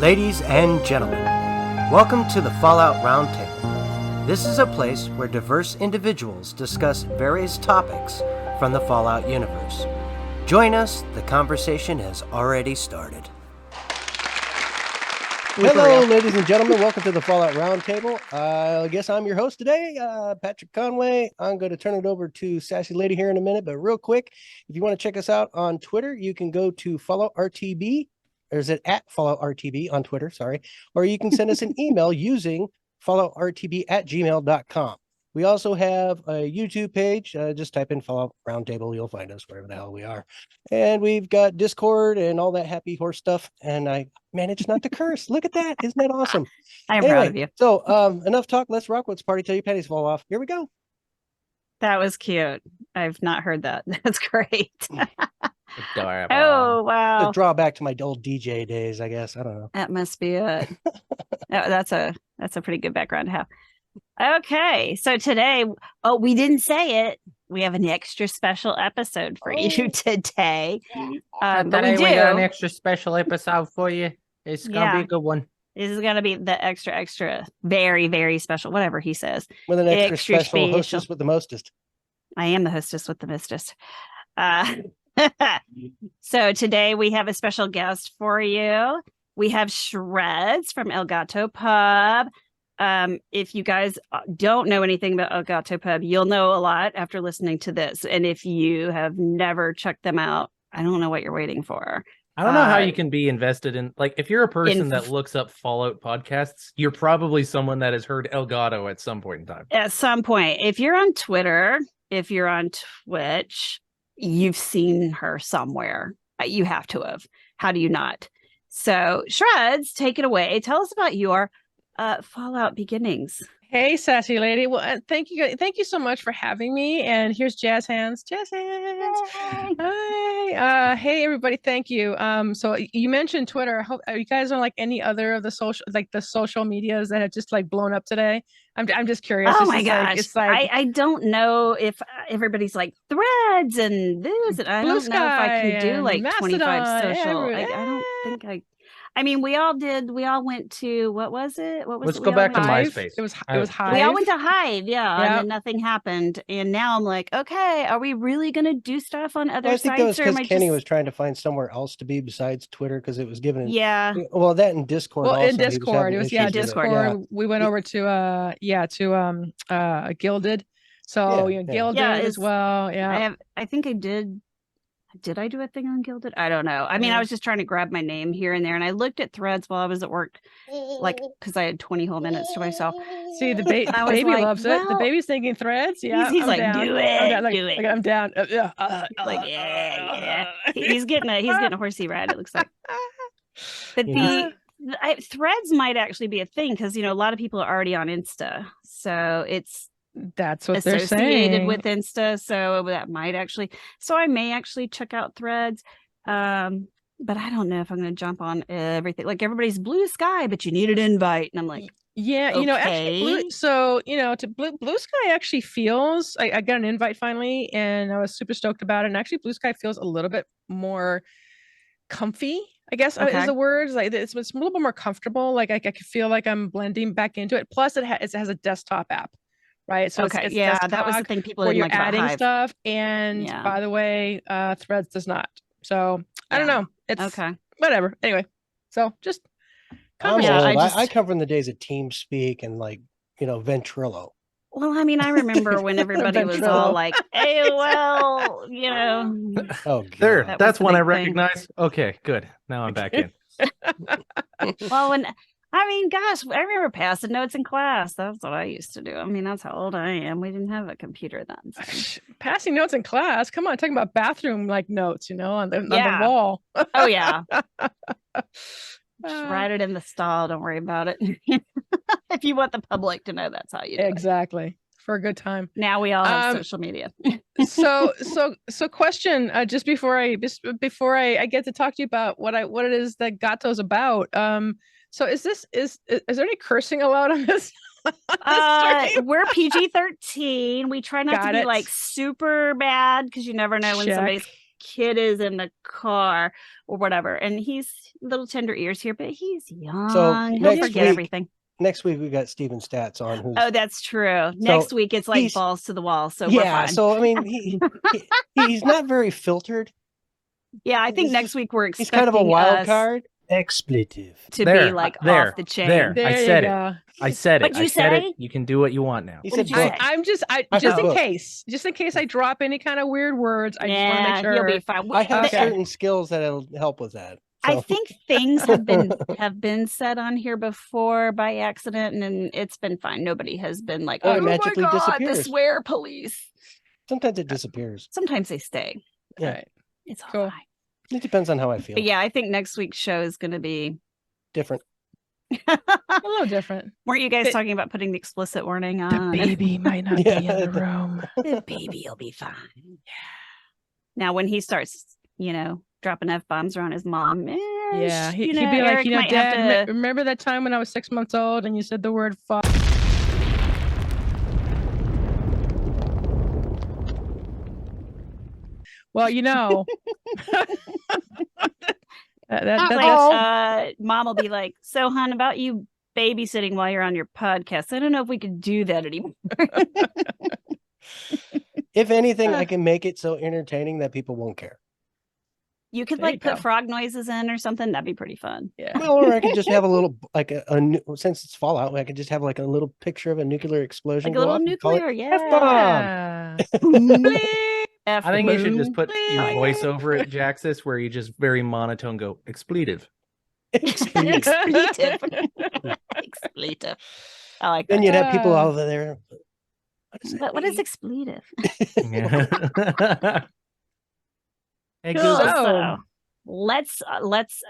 Ladies and gentlemen, welcome to the Fallout Roundtable. This is a place where diverse individuals discuss various topics from the Fallout universe. Join us, the conversation has already started. Hello, ladies and gentlemen. Welcome to the Fallout Roundtable. I guess I'm your host today, Patrick Conway. I'm going to turn it over to Sassy Lady here in a minute, but real quick, if you want to check us out on Twitter, you can go to Fallout RTB, or is it at Fallout RTB on Twitter, sorry, or you can send us an email using falloutrtb@gmail.com. We also have a YouTube page. Just type in Fallout Roundtable. You'll find us wherever the hell we are. And we've got Discord and all that happy horse stuff. And I managed not to curse. Look at that. Isn't that awesome? I'm proud of you. So enough talk. Let's rock. Let's party till your panties fall off. Here we go. That was cute. I've not heard that. That's great. Adorable. Oh, wow. A drawback to my old DJ days, I guess. I don't know. That must be it. That's a pretty good background to have. Okay, so today, we didn't say it. We have an extra special episode for you today. But we got an extra special episode for you. It's gonna be a good one. This is gonna be the extra, very, very special, whatever he says. With an extra special hostess with the mostest. I am the hostess with the mostest. So today we have a special guest for you. We have Shredz from El Gato Pub. If you guys don't know anything about El Gato Pub, you'll know a lot after listening to this. And if you have never checked them out, I don't know what you're waiting for. I don't know how you can be invested in, like, if you're a person that looks up Fallout podcasts, you're probably someone that has heard El Gato at some point in time. At some point. If you're on Twitter, if you're on Twitch, you've seen her somewhere. You have to have. How do you not? So, Shredz, take it away. Tell us about your Fallout beginnings. Hey, Sassy Lady. Well, thank you so much for having me. And here's Jazz Hands. Jazz Hands. Hi. Hey, everybody. Thank you. So you mentioned Twitter. Are you guys on like any other of the social medias that have just like blown up today? I'm just curious. Oh my gosh. I don't know if everybody's like Threads and this, and I don't know if I can do like 25 social. I don't think I mean, we all went to, what was it? Let's go back to MySpace. It was Hive. We all went to Hive, yeah, and then nothing happened. And now I'm like, okay, are we really going to do stuff on other sites? I think that was because Kenny was trying to find somewhere else to be besides Twitter because it was given. Yeah. Well, that in Discord. Well, also, in Discord, it was Discord. Yeah. We went over to Gilded. So Gilded as well. Yeah. I think I did. Did I do a thing on Gilded? I don't know. I mean, I was just trying to grab my name here and there, and I looked at Threads while I was at work, like, because I had 20 whole minutes to myself. See, the baby loves it. The baby's thinking Threads. Yeah, he's like, down. Do it. Do it. Like, I'm down. Yeah. He's getting a horsey ride. It looks like. But Threads might actually be a thing because a lot of people are already on Insta, so that's what they're associated saying with Insta, so that might actually. So I may actually check out Threads, but I don't know if I'm going to jump on everything. Like everybody's Blue Sky, but you need an invite, and I'm like, yeah, okay. Actually, to Blue Sky actually feels. I got an invite finally, and I was super stoked about it. And actually, Blue Sky feels a little bit more comfy, I guess is the word. Like it's a little bit more comfortable. Like I feel like I'm blending back into it. Plus, it has a desktop app. Right. So it's that was the thing people didn't like about adding Hive. stuff. And by the way, Threads does not. So I don't know. It's whatever. Anyway, so just I come from the days of TeamSpeak and Ventrilo. Well, I mean, I remember when everybody was all like AOL, Oh, there. That's one I recognize. Okay, good. Now I'm back in. Well, gosh, I remember passing notes in class. That's what I used to do. I mean, that's how old I am. We didn't have a computer then. So. Passing notes in class? Come on, talking about bathroom notes, on the wall. Oh, yeah. Just write it in the stall. Don't worry about it. If you want the public to know, that's how you do it. Exactly. For a good time. Now we all have social media. so question, just before I get to talk to you about what it is that Gato's about. So is there any cursing allowed on this? We're PG-13. We try not to be like super bad because you never know when somebody's kid is in the car or whatever. And he's little tender ears here, but he's young. So He'll forget everything. Next week we got Steven Stats on. Oh, that's true. Next week it's like balls to the wall. So we're fine. So I mean, he's not very filtered. Yeah, I think next week we're expecting he's kind of a wild card. Expletive to be like off the chain. There I said it. I said it. What'd you say? Said it. You can do what you want now. I'm just in case I drop any kind of weird words. I just want to make sure you'll be fine. I have certain skills that'll help with that. So. I think things have been said on here before by accident, and it's been fine. Nobody has been like, "Oh, magically my God, disappears. The swear police." Sometimes it disappears. Sometimes they stay. Yeah, right. It's all cool. fine. It depends on how I feel. But yeah, I think next week's show is going to be different. A little different. Weren't you guys talking about putting the explicit warning on? The baby might not be in the room. The baby will be fine. Yeah. Now, when he starts, dropping F-bombs around his mom, he'd be like, Dad, remember that time when I was 6 months old and you said the word fuck? Well, Mom will be like, so hon, about you babysitting while you're on your podcast. I don't know if we could do that anymore. If anything, I can make it so entertaining that people won't care. You could put frog noises in or something. That'd be pretty fun. Yeah. Well, or I could just have a little since it's Fallout, I could just have like a little picture of a nuclear explosion. Like a little nuclear, yeah. I think you should just put your voice over it, Jaxis, where you just very monotone go expletive. Expletive. Expletive. I like that. Then you'd have people over there. What is expletive? Hey, cool. So let's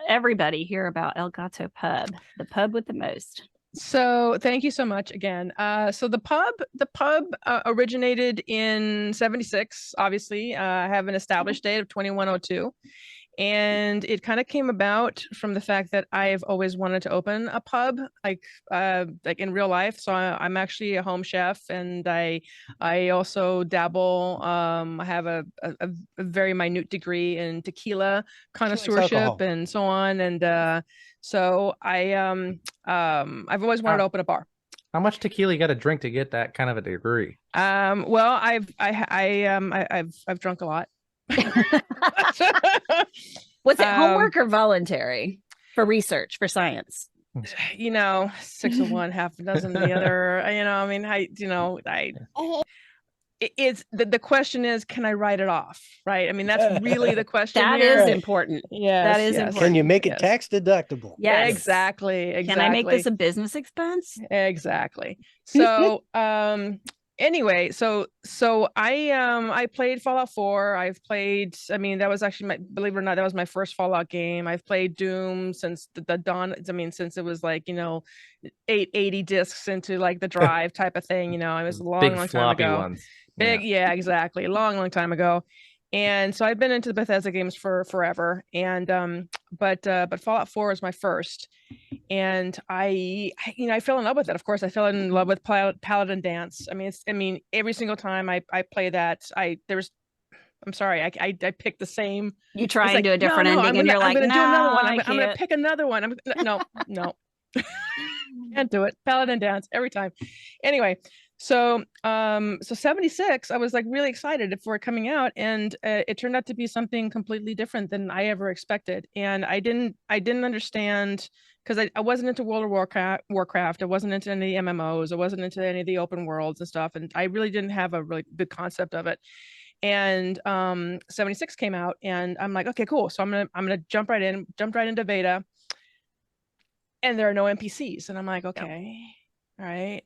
everybody hear about El Gato Pub, the pub with the most. So thank you so much again. So the pub originated in 76, obviously, have an established date of 2102. And it kind of came about from the fact that I've always wanted to open a pub, like in real life. So I'm actually a home chef, and I also dabble. I have a very minute degree in tequila connoisseurship and so on. And so I've always wanted to open a bar. How much tequila you got to drink to get that kind of a degree? Well, I've drunk a lot. Was it homework or voluntary for research, for science? 6 of one, half a dozen of the other. It's the question is, can I write it off? Right. I mean, that's really the question. That here. is important. Yeah, that is important. Can you make it tax deductible? Yes, exactly. Can I make this a business expense? Exactly. So, anyway, so I played Fallout 4. I've played, that was actually believe it or not, that was my first Fallout game. I've played Doom since the dawn. Since it was 880 discs into the drive type of thing. It was a long time ago. Ones. Yeah, exactly. Long time ago. And so I've been into the Bethesda games for forever. And but Fallout 4 was my first. And I fell in love with it. Of course, I fell in love with Paladin Dance. Every single time I play that, I'm sorry, I picked the same. You try and do a different ending, and you're like, I'm gonna no, do another one. I'm gonna pick another one. No. Can't do it. Paladin Dance every time. Anyway, so 76, I was really excited for it coming out, and it turned out to be something completely different than I ever expected. And I didn't understand, because I wasn't into World of Warcraft. I wasn't into any of the MMOs. I wasn't into any of the open worlds and stuff. And I really didn't have a really good concept of it. And 76 came out, and I'm like, okay, cool. So I'm gonna jump right into beta. And there are no NPCs. And I'm like, okay, all right.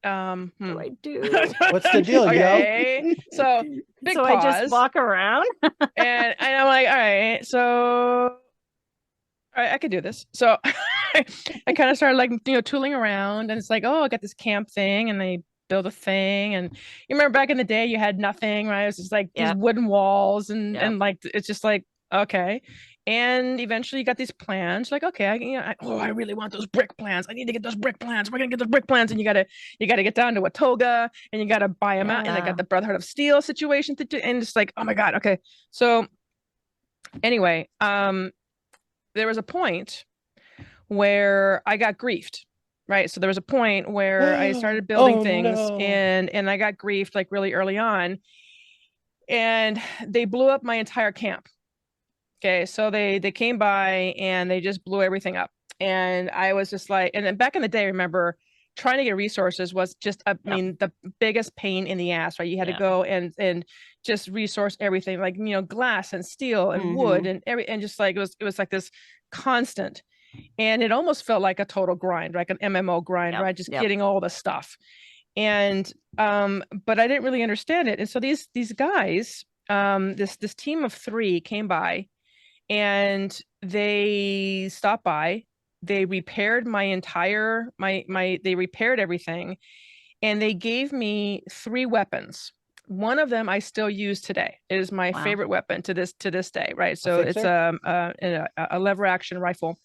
What do I do? What's the deal, okay. So big pause. I just walk around. and I'm like, all right, so all right, I could do this. So I kind of started tooling around, and it's like, oh, I got this camp thing, and they build a thing. And you remember back in the day, you had nothing, right? It was just these wooden walls, and it's just Okay. And eventually you got these plans like, okay, I really want those brick plans. I need to get those brick plans. We're going to get those brick plans. And you got to get down to Watoga and you got to buy them out. And I got the Brotherhood of Steel situation to do. And just like, oh my God. Okay. So anyway, there was a point where I got griefed. Right. So there was a point where I started building things and I got griefed like really early on. And they blew up my entire camp. Okay, so they came by and they just blew everything up. And I was just like, and then back in the day, remember trying to get resources was just, I mean, the biggest pain in the ass, right? You had to go and just resource everything, like, glass and steel and wood and just like, it was like this constant. And it almost felt like a total grind, like an MMO grind, right? Just getting all the stuff. And, but I didn't really understand it. And so these guys, this team of 3 came by and they stopped by. They repaired my entire, they repaired everything. And they gave me 3 weapons. One of them I still use today. It is my favorite weapon to this day, right? So it's a lever action rifle.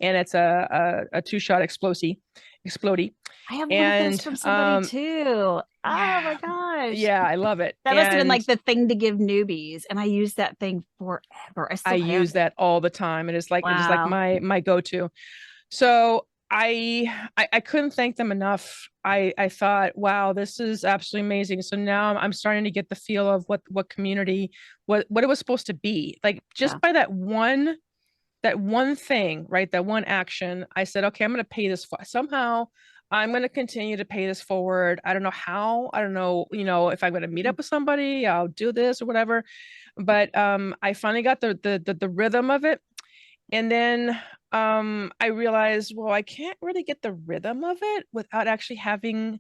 And it's a 2-shot explodey. I have one of those from somebody too. Oh my gosh. Yeah, I love it. That must have been like the thing to give newbies. And I use that thing forever. I use that all the time. It is like my go-to. So I couldn't thank them enough. I thought, wow, this is absolutely amazing. So now I'm starting to get the feel of what community, what it was supposed to be. Like just by that one thing, right? That one action, I said, okay, I'm going to pay this somehow. I'm going to continue to pay this forward. I don't know how, I don't know, if I'm going to meet up with somebody, I'll do this or whatever. But I finally got the rhythm of it. And then I realized, well, I can't really get the rhythm of it without actually having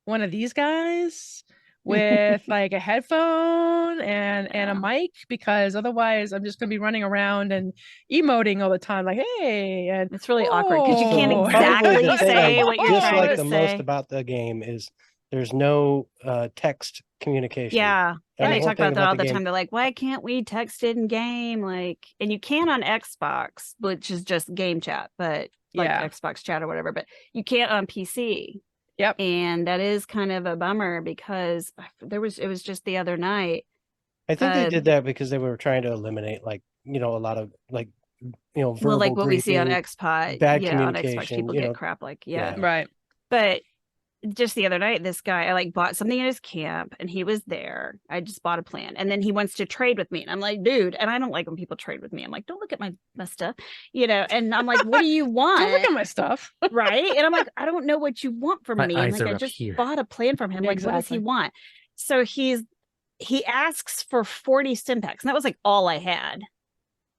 one of these guys with like a headphone and a mic, because otherwise I'm just gonna be running around and emoting all the time, like, hey, and it's really awkward because you can't exactly say what you're trying to say. The most about the game is there's no text communication. Yeah. They talk about that all the time. They're like, why can't we text in game? Like, and you can on Xbox, which is just game chat, but like Xbox chat or whatever, but you can't on PC. Yep. And that is kind of a bummer because it was just the other night. I think they did that because they were trying to eliminate like, a lot of like, verbal well, like what griefing, we see on Xbox, bad communication, on Xbox, people get crap like, right. But just the other night, this guy, I like bought something at his camp and he was there. I just bought a plan and then he wants to trade with me. And I'm like, dude, and I don't like when people trade with me. I'm like, don't look at my stuff, and I'm like, what do you want? Don't look at my stuff. Right. And I'm like, I don't know what you want from me. And like, I just bought a plan from him. Yeah, like, what does he want? So he asks for 40 Stimpaks. And that was like all I had.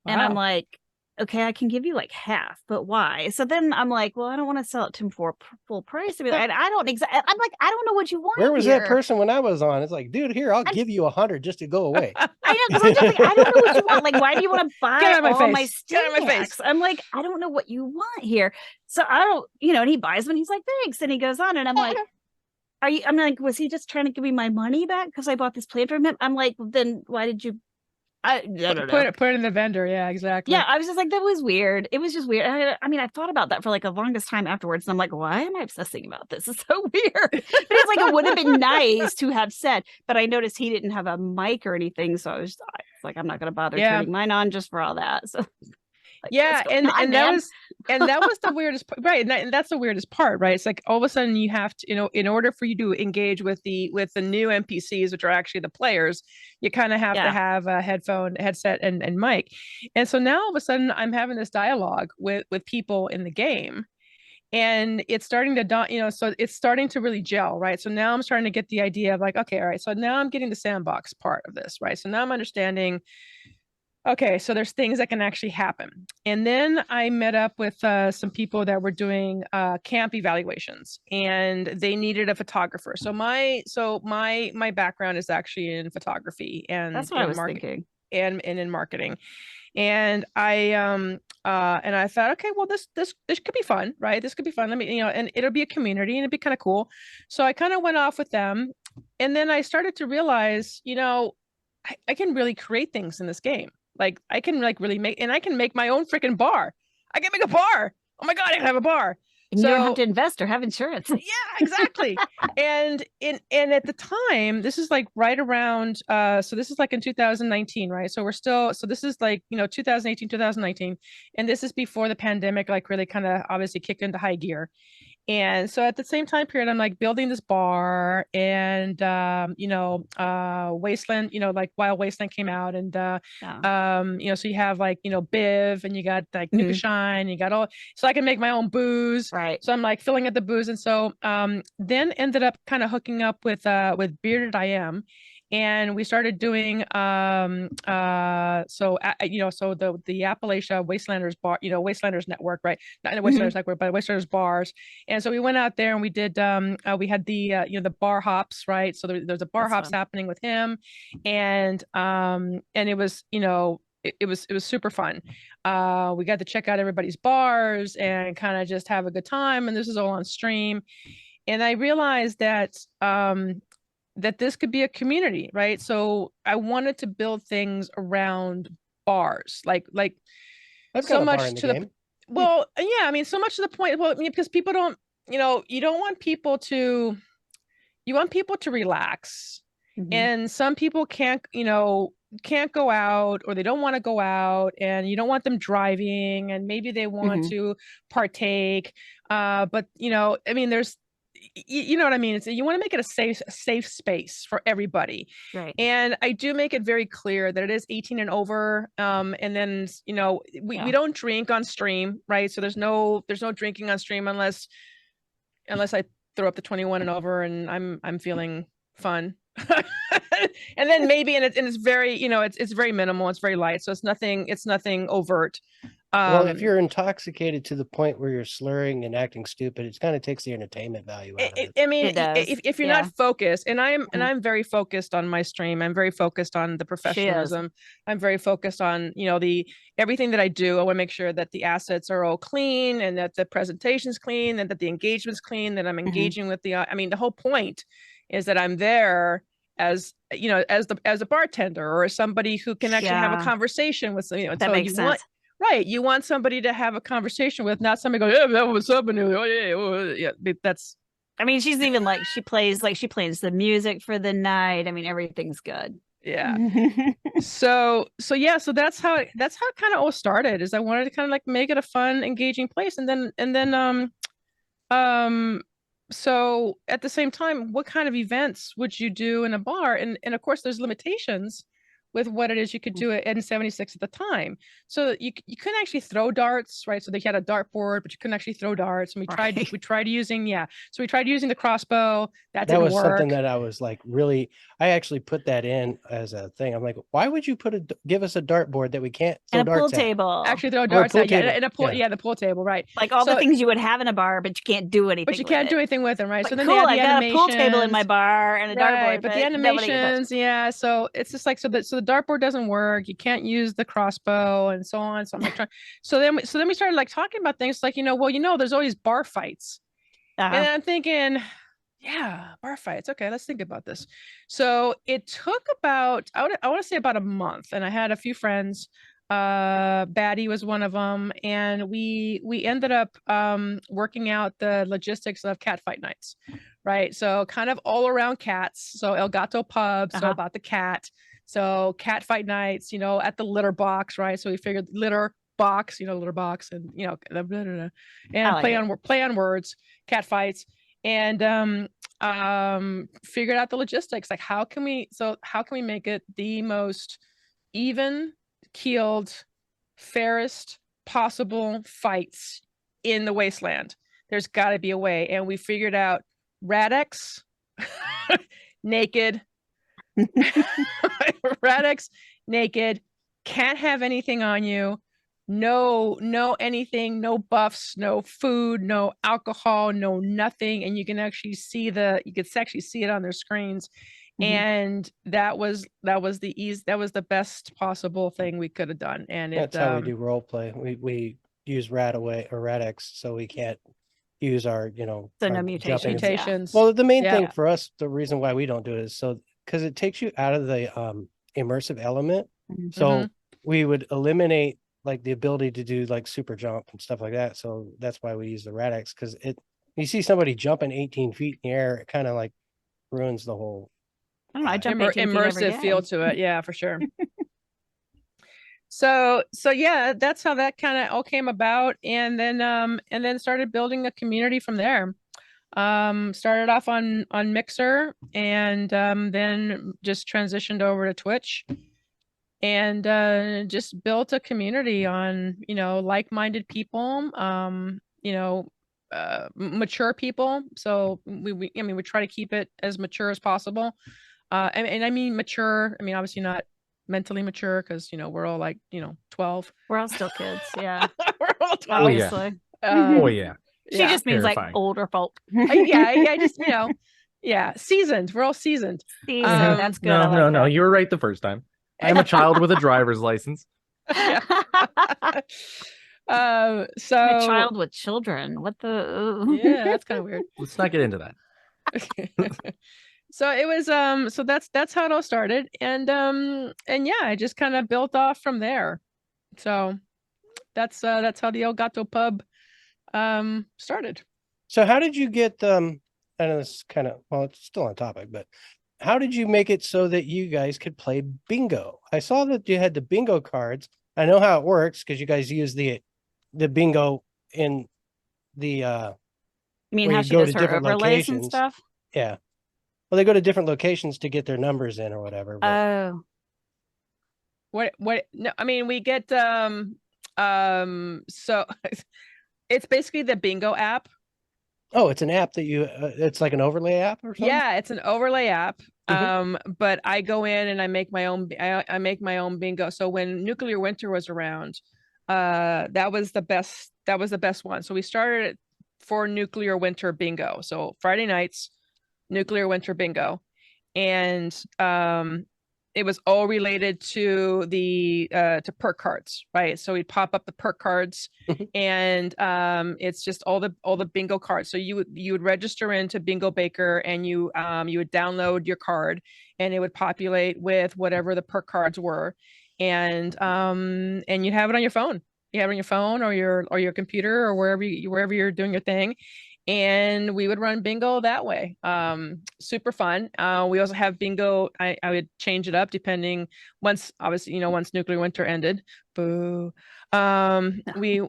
Wow. And I'm like, okay, I can give you like half, but why? So then I'm like, well, I don't want to sell it to him for full price. I mean, I don't exactly. I'm like, I don't know what you want. Where was that person when I was on? It's like, dude, here, I'll give you 100 just to go away. I know, because I'm just like, I don't know what you want. Like, why do you want to buy all my Stimpaks? I'm like, I don't know what you want here. So I don't, and he buys one. He's like, thanks, and he goes on, and I'm like, I'm like, was he just trying to give me my money back because I bought this plan from him? I'm like, well, then why did you? I don't know. Put it in the vendor. Yeah, exactly. Yeah, I was just like, that was weird. It was just weird. I mean, I thought about that for like the longest time afterwards. And I'm like, why am I obsessing about this? It's so weird. But it's like, it would have been nice to have said, but I noticed he didn't have a mic or anything. So I was like, I'm not going to bother turning mine on just for all that. So like, and that was the weirdest part, right? And that's the weirdest part, right? It's like all of a sudden you have to, in order for you to engage with the new NPCs, which are actually the players, you kind of have to have a headset and mic. And so now all of a sudden I'm having this dialogue with people in the game, and it's starting to so it's starting to really gel, right? So now I'm starting to get the idea of like, okay, all right, so now I'm getting the sandbox part of this, right? So now I'm understanding, okay, so there's things that can actually happen. And then I met up with some people that were doing camp evaluations, and they needed a photographer. So my background is actually in photography, and that's what I was thinking, and in marketing. And I thought, okay, well, this could be fun, right? This could be fun. Let me, and it'll be a community, and it'd be kind of cool. So I kind of went off with them, and then I started to realize, I can really create things in this game. Like I can like really make, and I can make my own freaking bar. I can make a bar. Oh my God, I can have a bar. And you don't have to invest or have insurance. Yeah, exactly. and at the time, this is like right around so this is like in 2019, right? So this is like, 2018, 2019. And this is before the pandemic like really kind of obviously kicked into high gear. And so at the same time period, I'm like building this bar, and Wasteland, like Wild Wasteland came out, and so you have like, Biv, and you got like Nuka Shine, you got all, so I can make my own booze. Right. So I'm like filling up the booze. And so then ended up kind of hooking up with Bearded I Am. And we started doing so the Appalachia Wastelanders bar, Wastelanders network, right? Not in the Wastelanders network, but Wastelanders bars. And so we went out there and we did we had the the bar hops, right? So there's a bar hops happening with him, and it was it was super fun. We got to check out everybody's bars and kind of just have a good time, and this is all on stream. And I realized that that this could be a community, right? So I wanted to build things around bars, like so much to the well, yeah, I mean, so much to the point. Well, because people don't, you don't want people to, you want people to relax, and some people can't go out, or they don't want to go out, and you don't want them driving, and maybe they want to partake, but I mean, there's, you know what I mean? It's, you want to make it a safe space for everybody. Right. And I do make it very clear that it is 18 and over. And then, we don't drink on stream, right? So there's no drinking on stream unless I throw up the 21 and over and I'm feeling fun. And then maybe, and it's very, it's very minimal. It's very light. So it's nothing overt. Well, if you're intoxicated to the point where you're slurring and acting stupid, it kind of takes the entertainment value out of it. I mean, if you're not focused, and I'm very focused on my stream. I'm very focused on the professionalism. I'm very focused on, the everything that I do. I want to make sure that the assets are all clean, and that the presentation's clean, and that the engagement's clean, that I'm engaging with the, I mean, the whole point is that I'm there as, as a bartender, or as somebody who can actually have a conversation with, that so makes sense. Right. You want somebody to have a conversation with, not somebody going, yeah, what's up? And that's. I mean, she's even like, she plays the music for the night. I mean, everything's good. Yeah. So that's how it kind of all started, is I wanted to kind of like make it a fun, engaging place. And then so at the same time, what kind of events would you do in a bar? And of course there's limitations with what it is you could do at N76 at the time. So you couldn't actually throw darts, right? So they had a dartboard, but you couldn't actually throw darts. And we tried using the crossbow. That didn't work. That was something that I was like, really, I actually put that in as a thing. I'm like, why would you give us a dartboard that we can't throw and a darts pool at? table? Actually throw darts at, and a pool, the pool table, right? Like all the things you would have in a bar, but you can't do anything. But you can't do anything with them, right? Like, so then cool, they had the I got a pool table in my bar and a dartboard, but the animations, so it's just like, so the dartboard doesn't work. You can't use the crossbow and so on. So I'm like, so then we started like talking about things like, there's always bar fights, and I'm thinking, yeah, bar fights. Okay, let's think about this. So it took about, I want to say about a month, and I had a few friends. Batty was one of them, and we ended up working out the logistics of cat fight nights, right? So kind of all around cats. So El Gato Pub, so about the cat. So cat fight nights, at the litter box, right? So we figured litter box, litter box, and and play on words, cat fights, and figured out the logistics, like how can we make it the most even keeled, fairest possible fights in the wasteland. There's got to be a way, and we figured out Radix naked. Radix naked, can't have anything on you, no anything, no buffs, no food, no alcohol, no nothing, and you can actually see it on their screens. And that was the best possible thing we could have done. And that's how we do role play. We use Radix, so we can't use our so no mutations. Well, the main thing for us, the reason why we don't do it is because it takes you out of the immersive element. So we would eliminate like the ability to do like super jump and stuff like that. So that's why we use the Radix, because you see somebody jumping 18 feet in the air, it kind of like ruins the whole I don't know, I jump 18 feet every immersive day. feel to it. Yeah, for sure. So yeah, that's how that kind of all came about, and then started building a community from there. Started off on Mixer, and then just transitioned over to Twitch, and just built a community on, like-minded people, mature people. So we try to keep it as mature as possible. And I mean mature, I mean obviously not mentally mature, because we're all like 12. We're all still kids. Yeah. We're all 12. Obviously. Oh yeah. She just means Terrifying. like older folk. I just seasoned. We're all seasoned. That's good. No, you were right the first time. I'm a child with a driver's license. So A child with children. What the? Yeah, that's kind of weird. Let's not get into that. So it was so that's how it all started, and yeah, I just kind of built off from there. So that's how the El Gato pub started. So how did you get I know this is kind of, well, it's still on topic, but how did you make it so that you guys could play bingo? I saw that you had the bingo cards. I know how it works because you guys use the bingo in the You mean where how you she go does to her different overlays and locations. stuff? Yeah. Well, they go to different locations to get their numbers in or whatever. But Oh. What no, I mean, we get so it's basically the bingo app. oh, it's an app that you it's like an overlay app or something? Yeah, it's an overlay app. Mhm. But I go in and I make my own bingo. So when Nuclear Winter was around, that was the best one. So we started it for Nuclear Winter bingo. So Friday nights, Nuclear Winter bingo. And it was all related to the to perk cards, right? So we'd pop up the perk cards, and it's just all the bingo cards. So you would register into Bingo Baker, and you would download your card, and it would populate with whatever the perk cards were, and you'd have it on your phone. You have it on your phone or your computer or wherever you're doing your thing. And we would run bingo that way. Super fun. We also have bingo. I would change it up depending once Nuclear Winter ended. Boo. We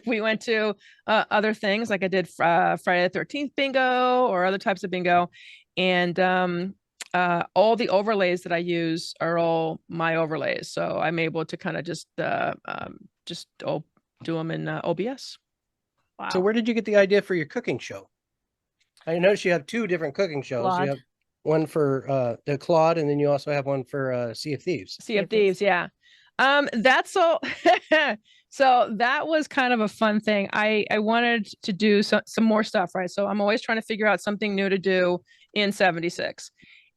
we went to other things, like I did Friday the 13th bingo or other types of bingo. And all the overlays that I use are all my overlays. So I'm able to kind of just do them in OBS. Wow. So where did you get the idea for your cooking show? I noticed you have two different cooking shows. Claude. You have one for the Claude, and then you also have one for Sea of Thieves. Sea of Thieves, yeah. That's all. So that was kind of a fun thing. I wanted to do some more stuff, right? So I'm always trying to figure out something new to do in 76.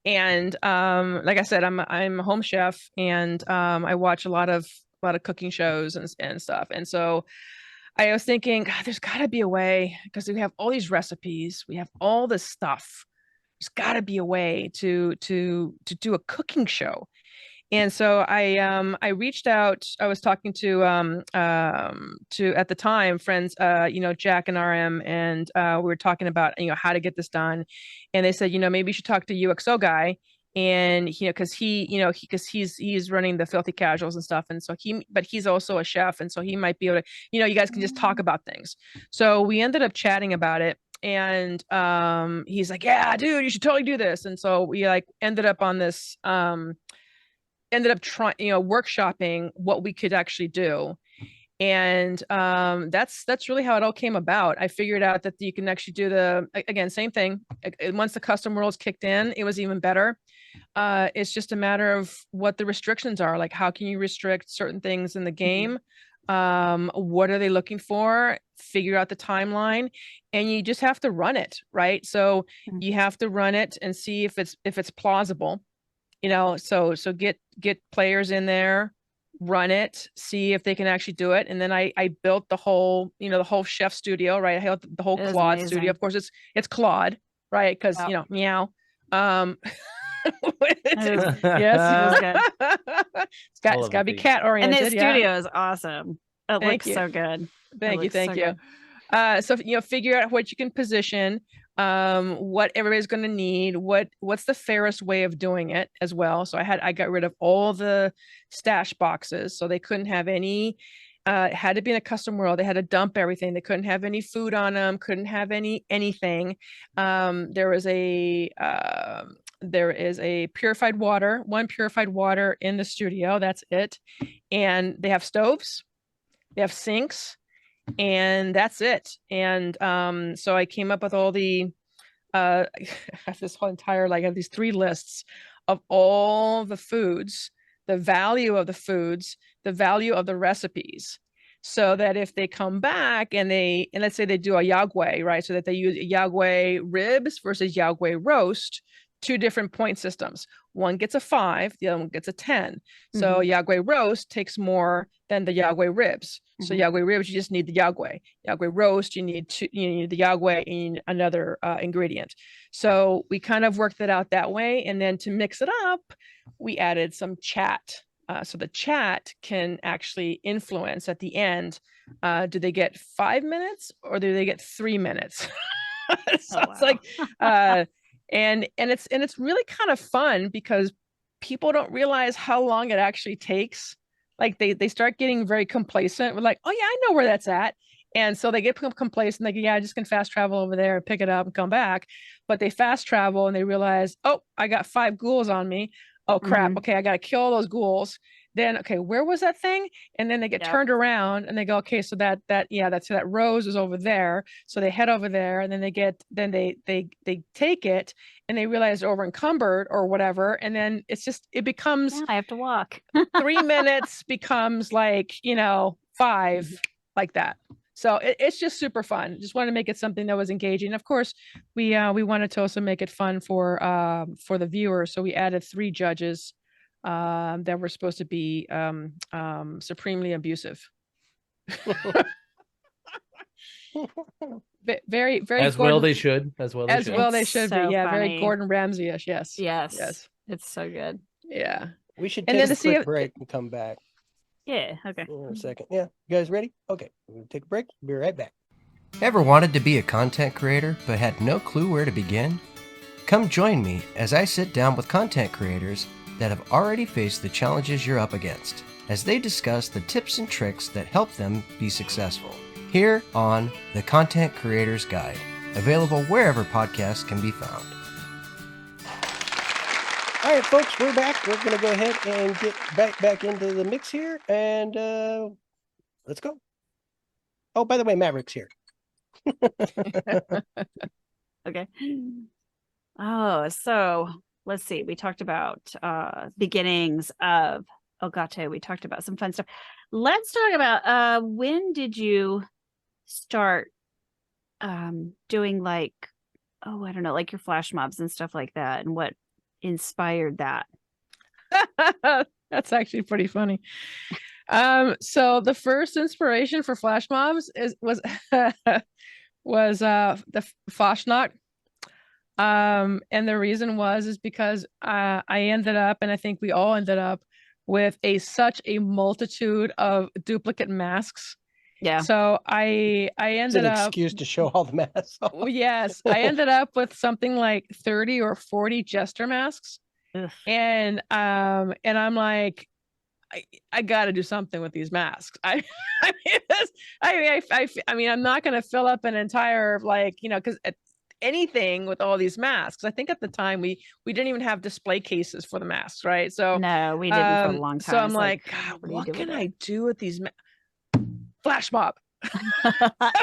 And like I said, I'm a home chef, and I watch a lot of cooking shows and stuff. And so I was thinking, God, there's got to be a way, because we have all these recipes, we have all this stuff. There's got to be a way to do a cooking show. And so I reached out. I was talking to at the time friends, Jack and RM, and we were talking about how to get this done. And they said, maybe you should talk to UXO guy. And because he's running the Filthy Casuals and stuff, and so but he's also a chef, and so he might be able to, you guys can just talk about things. So we ended up chatting about it, and he's like, yeah, dude, you should totally do this. And so we ended up on this, trying, workshopping what we could actually do. And that's really how it all came about. I figured out that you can actually do again, same thing. Once the custom rules kicked in, it was even better. It's just a matter of what the restrictions are. Like, how can you restrict certain things in the game? What are they looking for? Figure out the timeline, and you just have to run it, right? So you have to run it and see if it's plausible. So get players in there, run it, see if they can actually do it. And then I built the whole, the whole chef studio, right? I built the whole Claude studio. Of course, it's Claude, right? Because meow. Yes. It's got to be cat oriented. And the studio is awesome. It looks so good. Thank you. So figure out what you can position, what everybody's going to need, what's the fairest way of doing it as well. So I got rid of all the stash boxes, so they couldn't have any. It had to be in a custom world. They had to dump everything. They couldn't have any food on them. Couldn't have anything. There is a purified water, one purified water in the studio. That's it. And they have stoves. They have sinks. And that's it. And so I came up with all the I have this whole entire I have these 3 lists of all the foods, the value of the foods, the value of the recipes, so that if they come back and let's say they do a yagwei, right? So that they use yagwei ribs versus yagwei roast, 2 different point systems. One gets a 5, the other one gets a 10. So yagwei roast takes more than the yagwei ribs. So yagwei ribs, you just need the yagwei. Yagwei roast, you need the yagwei and another ingredient. So we kind of worked it out that way. And then to mix it up, we added some chat. So the chat can actually influence at the end. Do they get 5 minutes or do they get 3 minutes? So it's like, and it's really kind of fun because people don't realize how long it actually takes. Like they start getting very complacent. We're like, oh yeah, I know where that's at. And so they get complacent. Like, yeah, I just can fast travel over there and pick it up and come back. But they fast travel and they realize, oh, I got 5 ghouls on me. Oh crap. Okay, I got to kill those ghouls. Then, okay, where was that thing? And then they get turned around and they go, okay, so that rose is over there. So they head over there and then they take it and they realize they're over encumbered or whatever. And then it becomes, I have to walk. 3 minutes becomes 5 like that. So it's just super fun. Just wanted to make it something that was engaging. Of course, we wanted to also make it fun for the viewer. So we added 3 judges that were supposed to be supremely abusive. Very as Gordon, well they should. They should so be. Yeah, funny. very Gordon Ramsay-ish. Yes. It's so good. Yeah. We should take a quick break and come back. Yeah. Okay. In a second. Yeah. You guys ready? Okay. We're gonna take a break. Be right back. Ever wanted to be a content creator but had no clue where to begin? Come join me as I sit down with content creators that have already faced the challenges you're up against, as they discuss the tips and tricks that help them be successful. Here on The Content Creator's Guide, available wherever podcasts can be found. All right, folks, we're back. We're going to go ahead and get back into the mix here, and let's go. Oh, by the way, Maverick's here. Okay. Oh, so let's see. We talked about beginnings of Gato. We talked about some fun stuff. Let's talk about when did you start doing I don't know, like your flash mobs and stuff like that, and what inspired that? That's actually pretty funny. So the first inspiration for flash mobs was the Fashnacht. And the reason is because I ended up, and I think we all ended up with such a multitude of duplicate masks. Yeah. So I ended up, excuse to show all the masks. Yes, I ended up with something like 30 or 40 jester masks. Ugh. And I'm like, I got to do something with these masks. I mean, I'm not going to fill up an entire because anything with all these masks. I think at the time we didn't even have display cases for the masks, right? So no, we didn't for a long time. So I'm like, God, what can I do with these flash mob?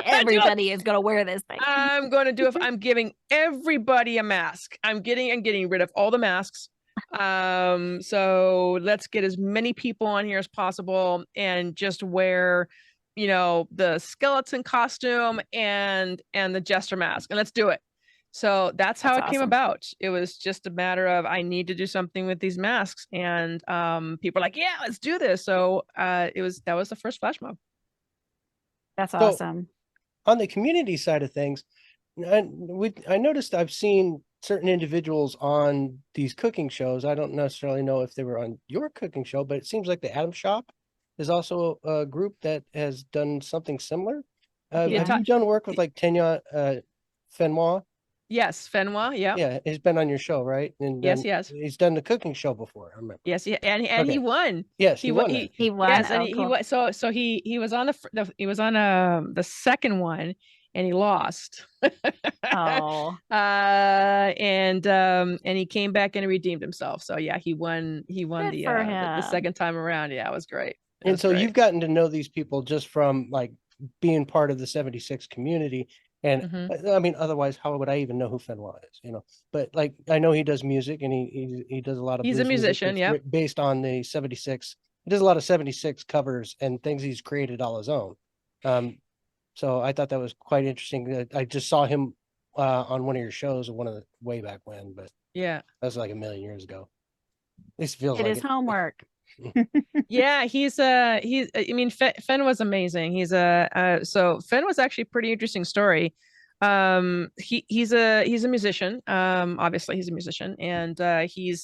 Everybody is going to wear this thing. I'm going to do it. I'm giving everybody a mask. I'm getting rid of all the masks. So let's get as many people on here as possible and just wear the skeleton costume and the jester mask, and let's do it. So that's how it came about. It was just a matter of, I need to do something with these masks, and people are like, yeah, let's do this. So that was the first flash mob. That's awesome. On the community side of things, I noticed I've seen certain individuals on these cooking shows. I don't necessarily know if they were on your cooking show, but it seems like the Adam Shop is also a group that has done something similar. Have you done work with like Tenya Fenois? Yes, Fenois. Yeah. Yeah, he's been on your show, right? And yes, he's done the cooking show before. I remember. Yes, and he won. Yes, he won. He won. Yes, and he won. So he was on the second one, and he lost. Oh. And he came back and redeemed himself. So yeah, he won. He won the second time around. Yeah, it was great. And so you've gotten to know these people just from like being part of the 76 community. And I mean, otherwise, how would I even know who Fenois is? You know, but like I know he does music, and he does a lot of. He's a musician, yeah. Based on the 76, he does a lot of 76 covers and things he's created all his own. So I thought that was quite interesting. I just saw him on one of your shows, way back when, but yeah, that was like a million years ago. At least it feels like his homework. Yeah, I mean, Fen was amazing. So Fen was actually a pretty interesting story. He's a musician. Obviously he's a musician, and he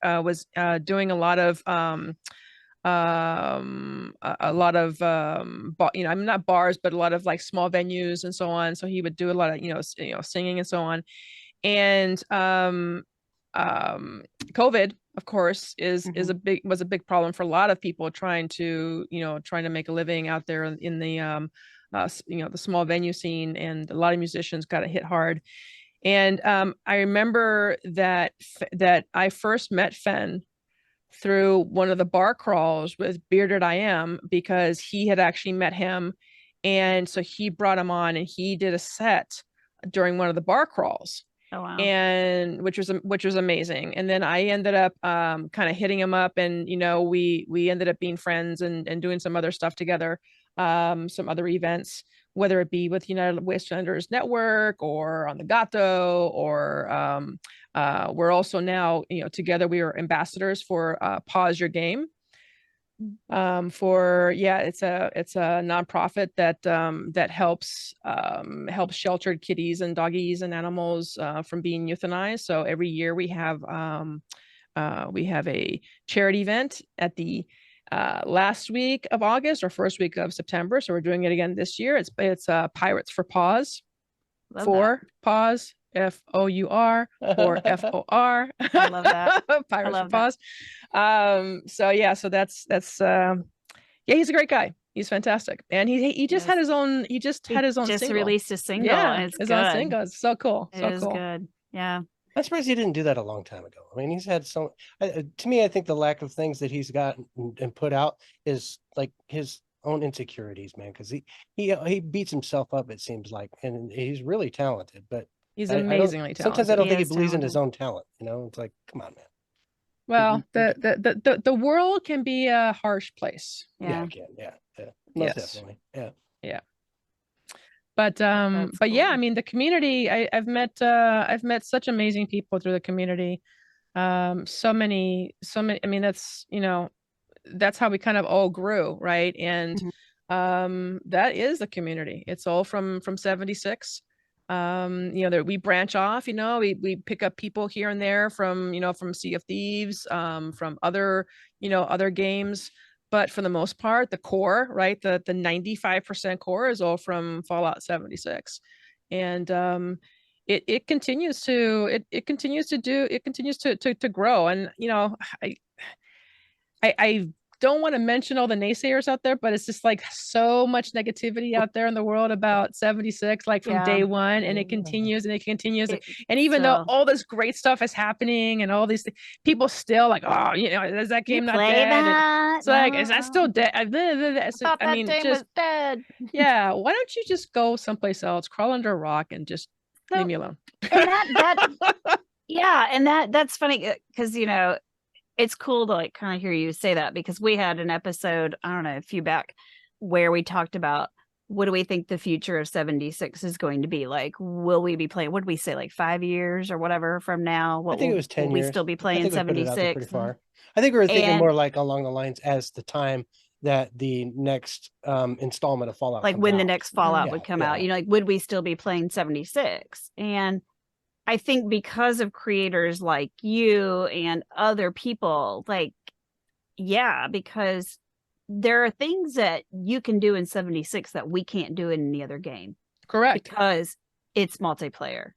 was doing a lot of I'm not bars, but a lot of like small venues and so on. So he would do a lot of singing and so on. And COVID, of course, was a big problem for a lot of people trying to make a living out there in the the small venue scene, and a lot of musicians got hit hard. And I remember that I first met Fen through one of the bar crawls with Bearded I Am, because he had actually met him, and so he brought him on, and he did a set during one of the bar crawls. Oh, wow. And which was amazing. And then I ended up kind of hitting him up, and we ended up being friends and doing some other stuff together, some other events, whether it be with United Wastelanders Network or on the Gato, or we're also now together we are ambassadors for Pause Your Game. It's a nonprofit that helps sheltered kitties and doggies and animals from being euthanized. So every year we have a charity event at the last week of August or first week of September. So we're doing it again this year. It's Pirates for Pause. Pause. FOUR or FOR. I love that. Pirates for Pause. So that's he's a great guy. He's fantastic, and he just had his own. He just single. Released a single. Yeah, and it's his good. own single. It's so cool. It is good. Yeah. I'm surprised he didn't do that a long time ago. I mean, he's had so. To me, I think the lack of things that he's got and put out is like his own insecurities, man. Because he beats himself up. It seems like, and he's really talented, but. He's amazingly talented. Sometimes I don't think he believes in his own talent. It's like, come on, man. Well, the world can be a harsh place. Yeah, it can. Yeah. Most definitely. Yeah. But yeah, I mean, the community. I've met such amazing people through the community. So many. I mean, that's how we kind of all grew, right? And that is the community. It's all from 76. That we branch off, we pick up people here and there from Sea of Thieves, from other games, but for the most part, the core, right, the 95% core is all from Fallout 76. And it continues to grow. And I don't want to mention all the naysayers out there, but it's just like so much negativity out there in the world about 76, like from day one, and it continues and it continues. And even though all this great stuff is happening and all these people still like, oh, is that game not dead? It's like, is that still dead? I mean, that game was dead. Yeah. Why don't you just go someplace else, crawl under a rock, and just leave me alone? And that's funny because it's cool to like kind of hear you say that, because we had an episode, I don't know, a few back, where we talked about what do we think the future of 76 is going to be like. Will we be playing, what did we say, like 5 years or whatever from now? I think it was 10 years. Will we still be playing 76? Pretty far. I think we were thinking more like along the lines as the time that the next installment of Fallout, like when the next Fallout would come out, like would we still be playing 76? And I think because of creators like you and other people, like, yeah, because there are things that you can do in 76 that we can't do in any other game. Correct. Because it's multiplayer.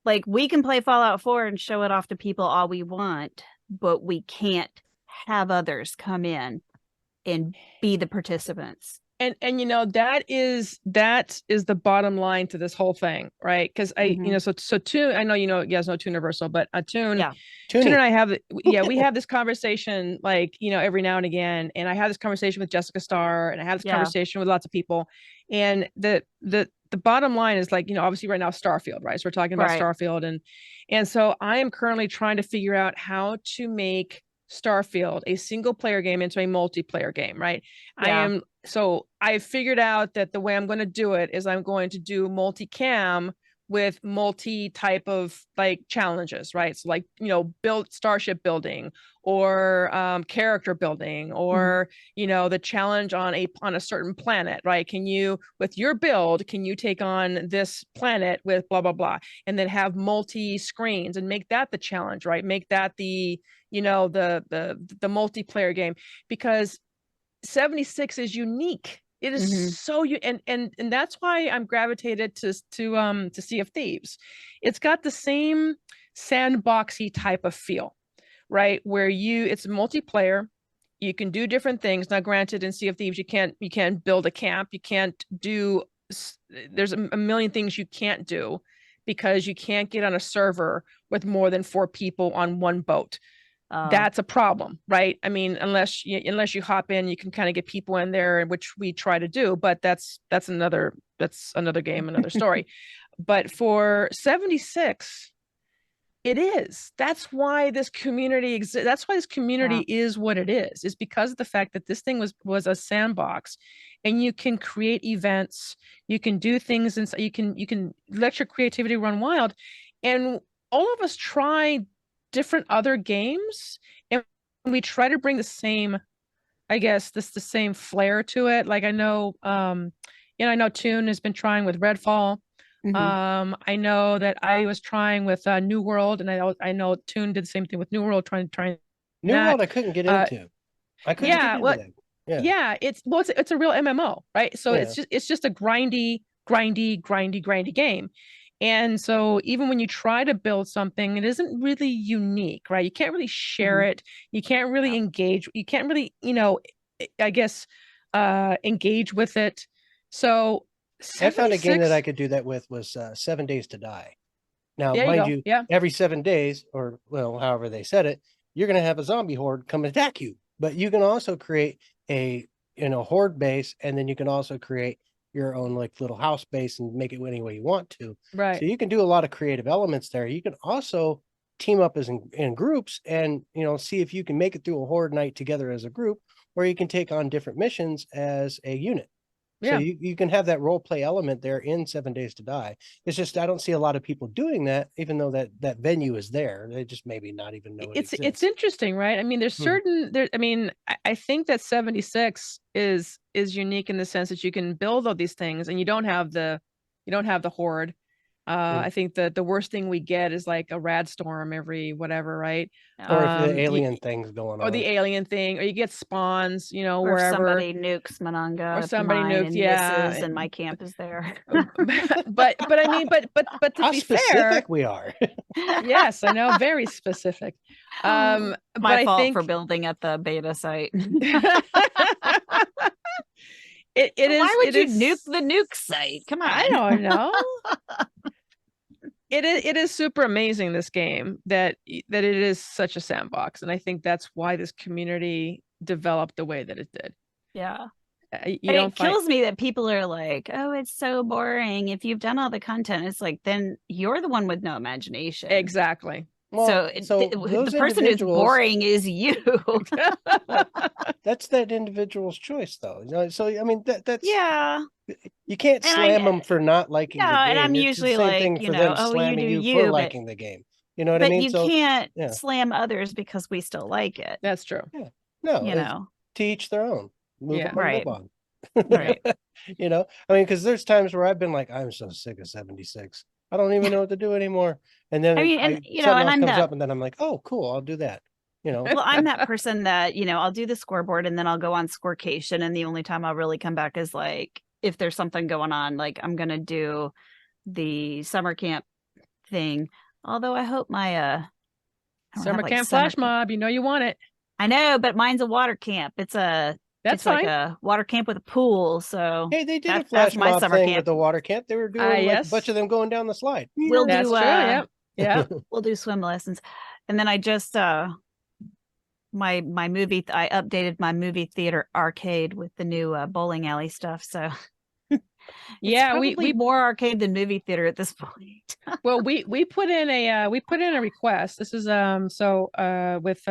Like, we can play Fallout 4 and show it off to people all we want, but we can't have others come in and be the participants. And you know, that is the bottom line to this whole thing, right? Because you know, so Toon, I know you guys know Toon Universal, but Toon and I have we have this conversation, like, you know, every now and again, and I have this conversation with Jessica Starr, and I have this conversation with lots of people, and the bottom line is, like, you know, obviously right now Starfield, right? So we're talking about Starfield, and so I am currently trying to figure out how to make Starfield a single player game into a multiplayer game, right? So I figured out that the way I'm going to do it is I'm going to do multicam with multi type of, like, challenges, right? So, like, you know, build starship building, or character building, or you know, the challenge on a certain planet, right? Can you, with your build, can you take on this planet with blah blah blah, and then have multi screens and make that the challenge, right? Make that the, you know, the multiplayer game, because 76 is unique. It is so and that's why I'm gravitated to Sea of Thieves. It's got the same sandboxy type of feel, right? Where it's multiplayer, you can do different things. Now, granted, in Sea of Thieves, you can't build a camp, you can't do, there's a million things you can't do, because you can't get on a server with more than 4 people on one boat. That's a problem, right? I mean, unless you hop in, you can kind of get people in there, which we try to do, but that's another game, another story. But for 76, it is. That's why this community exists. That's why this community is what it is because of the fact that this thing was a sandbox, and you can create events, you can do things, and you can let your creativity run wild. And all of us try different other games, and we try to bring the same, I guess, the same flair to it. Like, I know, you know, I know Toon has been trying with Redfall. I know that I was trying with New World, and I know Toon did the same thing with New World, trying New World. I couldn't get into. I couldn't get into that. Yeah, it's a real MMO, right? So it's just a grindy game. And so even when you try to build something, it isn't really unique, right? You can't really share it. You can't really engage. You can't really, you know, I guess, engage with it. So 76, I found a game that I could do that with was 7 Days to Die. Now, mind you, every 7 days, or, well, however they said it, you're going to have a zombie horde come attack you. But you can also create a, you know, horde base, and then you can also create your own, like, little house base and make it any way you want to. Right. So you can do a lot of creative elements there. You can also team up as in groups, and, you know, see if you can make it through a horde night together as a group, or you can take on different missions as a unit. So you can have that role play element there in 7 Days to Die. It's just, I don't see a lot of people doing that, even though that venue is there. They just maybe not even know it's interesting, right? I mean, there's certain I mean, I think that 76 is unique in the sense that you can build all these things, and you don't have the horde. I think that the worst thing we get is like a rad storm every whatever, right? Or if the alien thing's going on. Or the alien thing, or you get spawns, you know, or wherever. Somebody nukes Mononga. Or somebody nukes, and my camp is there. but I mean, but to How be specific fair, we are. Yes, I know, very specific. My but fault for building at the beta site. It is. Why would you nuke the nuke site? Come on. I don't know. It is super amazing, this game, that it is such a sandbox, and I think that's why this community developed the way that it did. Yeah. It kills me that people are like, oh, it's so boring. If you've done all the content, it's like, then you're the one with no imagination. Exactly. Well, the person who's boring is you. That's that individual's choice, though. You know, so I mean, that's you can't And slam them for not liking the game. And I'm usually like, you know, oh, you do you for liking the game. You know what I mean? But you can't slam others because we still like it. That's true. Yeah. No, you know, to each their own. Move on, right. move on. Right. You know, I mean, because there's times where I've been like, I'm so sick of 76. I don't even know what to do anymore. And then I mean, and you know, something and else I'm comes that. up, and then I'm like, oh, cool, I'll do that. You know. Well, I'm that person that, you know, I'll do the scoreboard and then I'll go on scorecation, and the only time I'll really come back is like if there's something going on, like I'm gonna do the summer camp thing. Although I hope my I don't Summer have, like, camp summer flash mob, you know you want it. I know, but mine's a water camp. It's That's like fine. a water camp with a pool. So Hey, they did a that's flash my mob summer thing camp. with the water camp. They were doing like a yes. bunch of them going down the slide. We'll That's do true. Yep. Yeah. we'll do swim lessons. And then I just my movie I updated my movie theater arcade with the new bowling alley stuff. So Yeah, we more arcade than movie theater at this point. Well, we put in a request. This is with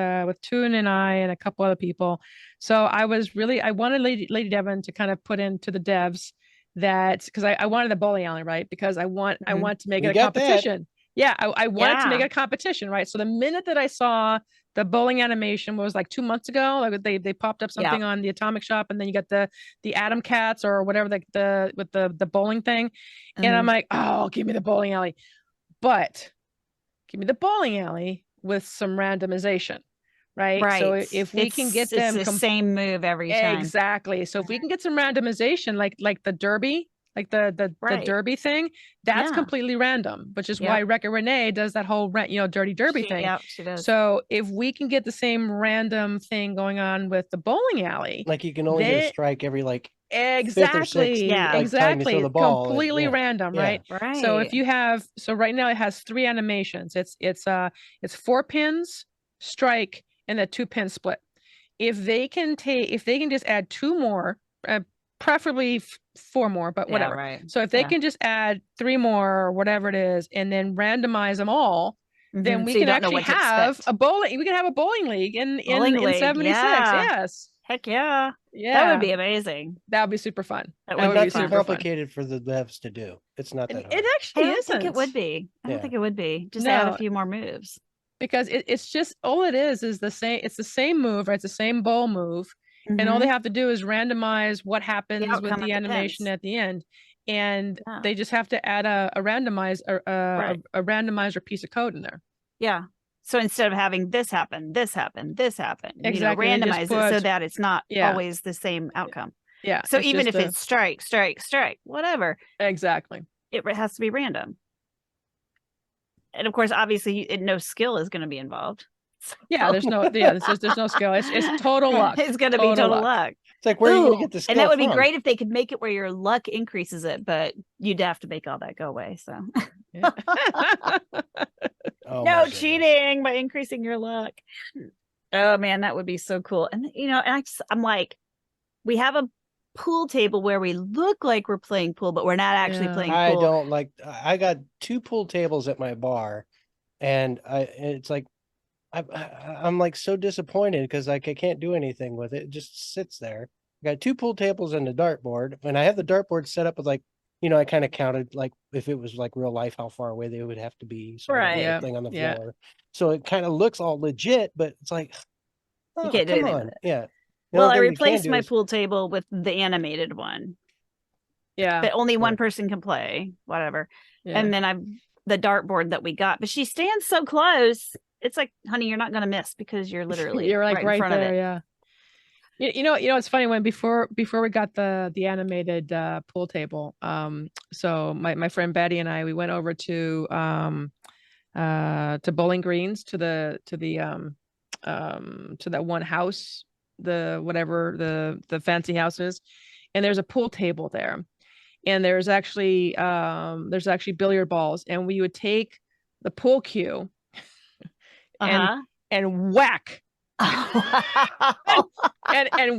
Toon and I and a couple other people. So I wanted Lady Devon to kind of put into the devs that, because I wanted the bowling alley, right? Because I want to make it a competition. Yeah, I wanted to make it a competition, right? So the minute that I saw the bowling animation was like 2 months ago, like they popped up something on the Atomic Shop, and then you got the Atom Cats or whatever, with the bowling thing, and I'm like, oh, give me the bowling alley, but give me the bowling alley with some randomization, right? So if we can get them the same move every time, exactly. So if we can get some randomization, like the derby. Like the derby thing, that's completely random, which is why Wreck-It Renee does that whole dirty derby thing. Yeah, she does. So if we can get the same random thing going on with the bowling alley, like you can only get a strike every exactly, exactly, the ball, completely random, right? Right. So if you have, right now it has 3 animations. It's 4 pins, strike, and a 2-pin split. If they can just add 2 more, preferably 4 more, but whatever. Right. So if they can just add 3 more or whatever it is, and then randomize them all, then we can actually have a bowling. We can have a bowling league in 76. Yes. Heck yeah. That would be amazing. That would be super fun. That would be super complicated for the devs to do. It's not that hard. It actually isn't. I don't think it would be. I don't think it would be. Just add a few more moves. Because it's just, all it is the same. It's the same move, right? It's the same bowl move. And all they have to do is randomize what happens with the animation at the end, and they just have to add a randomizer piece of code in there. Yeah. So instead of having this happen, exactly, randomize it so that it's not always the same outcome. Yeah. So even if it's strike, whatever. Exactly. It has to be random. And of course, obviously, no skill is going to be involved. Yeah, there's no skill. It's total luck. It's gonna be total luck. It's like, where are you gonna get the skill? And that would be great if they could make it where your luck increases it, but you'd have to make all that go away. So no cheating by increasing your luck. Oh man, that would be so cool. And I'm like, we have a pool table where we look like we're playing pool, but we're not actually playing pool. I don't like. I got 2 pool tables at my bar, and it's like, I'm like so disappointed because I can't do anything with it. It just sits there. I got 2 pool tables and a dartboard, and I have the dartboard set up with I kind of counted like if it was like real life, how far away they would have to be. So thing on the floor. So it kind of looks all legit, but it's like, you can't do anything with it. Yeah. Well, I replaced my pool table with the animated one. Yeah. But only one person can play, whatever. Yeah. And then the dartboard that we got, but she stands so close. It's like, honey, you're not going to miss because you're literally you're like right in front there, of it. You know, it's funny, when before we got the animated pool table. So my friend Betty and I, we went over to Bowling Greens to that one house, the fancy houses, and there's a pool table there, and there's actually billiard balls, and we would take the pool cue and whack and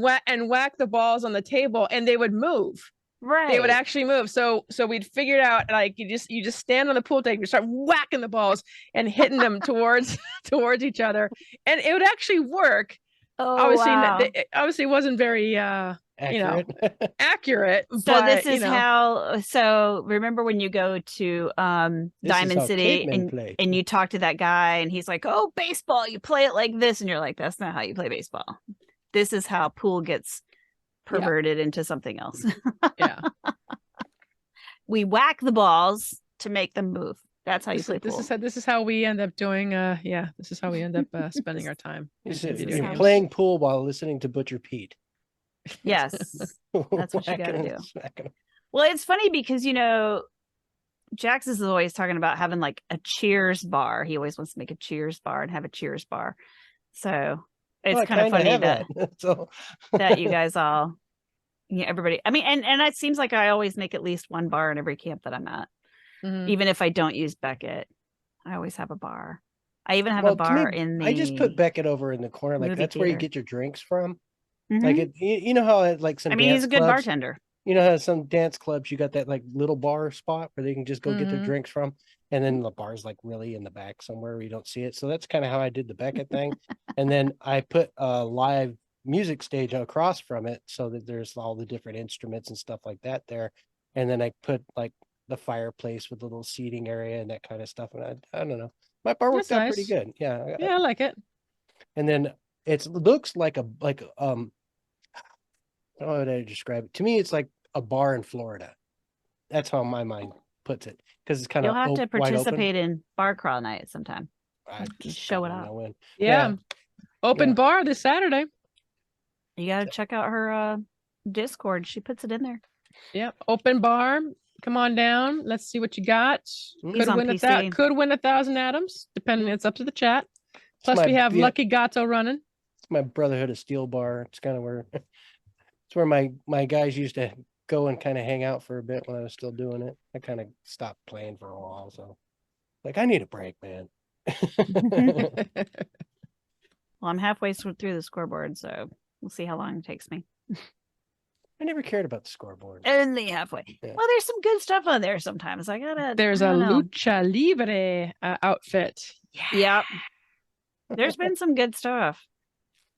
whack the balls on the table, and they would move. Right. They would actually move. So we'd figured out, like, you just stand on the pool table, you start whacking the balls and hitting them towards each other, and it would actually work. Oh, obviously it wasn't very accurate. So but, this is how. So remember when you go to Diamond City and you talk to that guy, and he's like, "Oh, baseball, you play it like this," and you're like, "That's not how you play baseball. This is how pool gets perverted into something else." Yeah. We whack the balls to make them move. That's how you play pool. This is how we end up doing. This is how we end up spending our time. You're playing pool while listening to Butcher Pete. Yes, that's what you got to do. Well, it's funny because Jax is always talking about having like a Cheers bar. He always wants to make a Cheers bar and have a Cheers bar. So it's kind of funny that you guys all, everybody. I mean, and it seems like I always make at least one bar in every camp that I'm at. Mm-hmm. Even if I don't use Beckett, I always have a bar. I even have a bar in the. I just put Beckett over in the corner, like that's where you get your drinks from. Mm-hmm. Like you know how like some. I mean, he's a good bartender. You know how some dance clubs you got that like little bar spot where they can just go get their drinks from, and then the bar's like really in the back somewhere where you don't see it. So that's kind of how I did the Beckett thing, and then I put a live music stage across from it so that there's all the different instruments and stuff like that there, and then I put like the fireplace with a little seating area and that kind of stuff. And I don't know, my bar worked out pretty good. Yeah, I like it. And then it looks like I don't know how to describe it. To me, it's like a bar in Florida. That's how my mind puts it, because it's kind of. You'll have to participate in bar crawl night sometime. I just show it off. Yeah. Open bar this Saturday. You got to check out her Discord. She puts it in there. Yep. Open bar. Come on down. Let's see what you got. Could win 1,000 atoms, depending. It's up to the chat. Plus, we have Lucky Gato running. It's my Brotherhood of Steel bar. It's kind of where it's where my guys used to go and kind of hang out for a bit when I was still doing it. I kind of stopped playing for a while, so like I need a break, man. Well, I'm halfway through the scoreboard, so we'll see how long it takes me. I never cared about the scoreboard. Only halfway. Yeah. Well, there's some good stuff on there sometimes. There's a Lucha Libre outfit. Yeah. Yep. There's been some good stuff.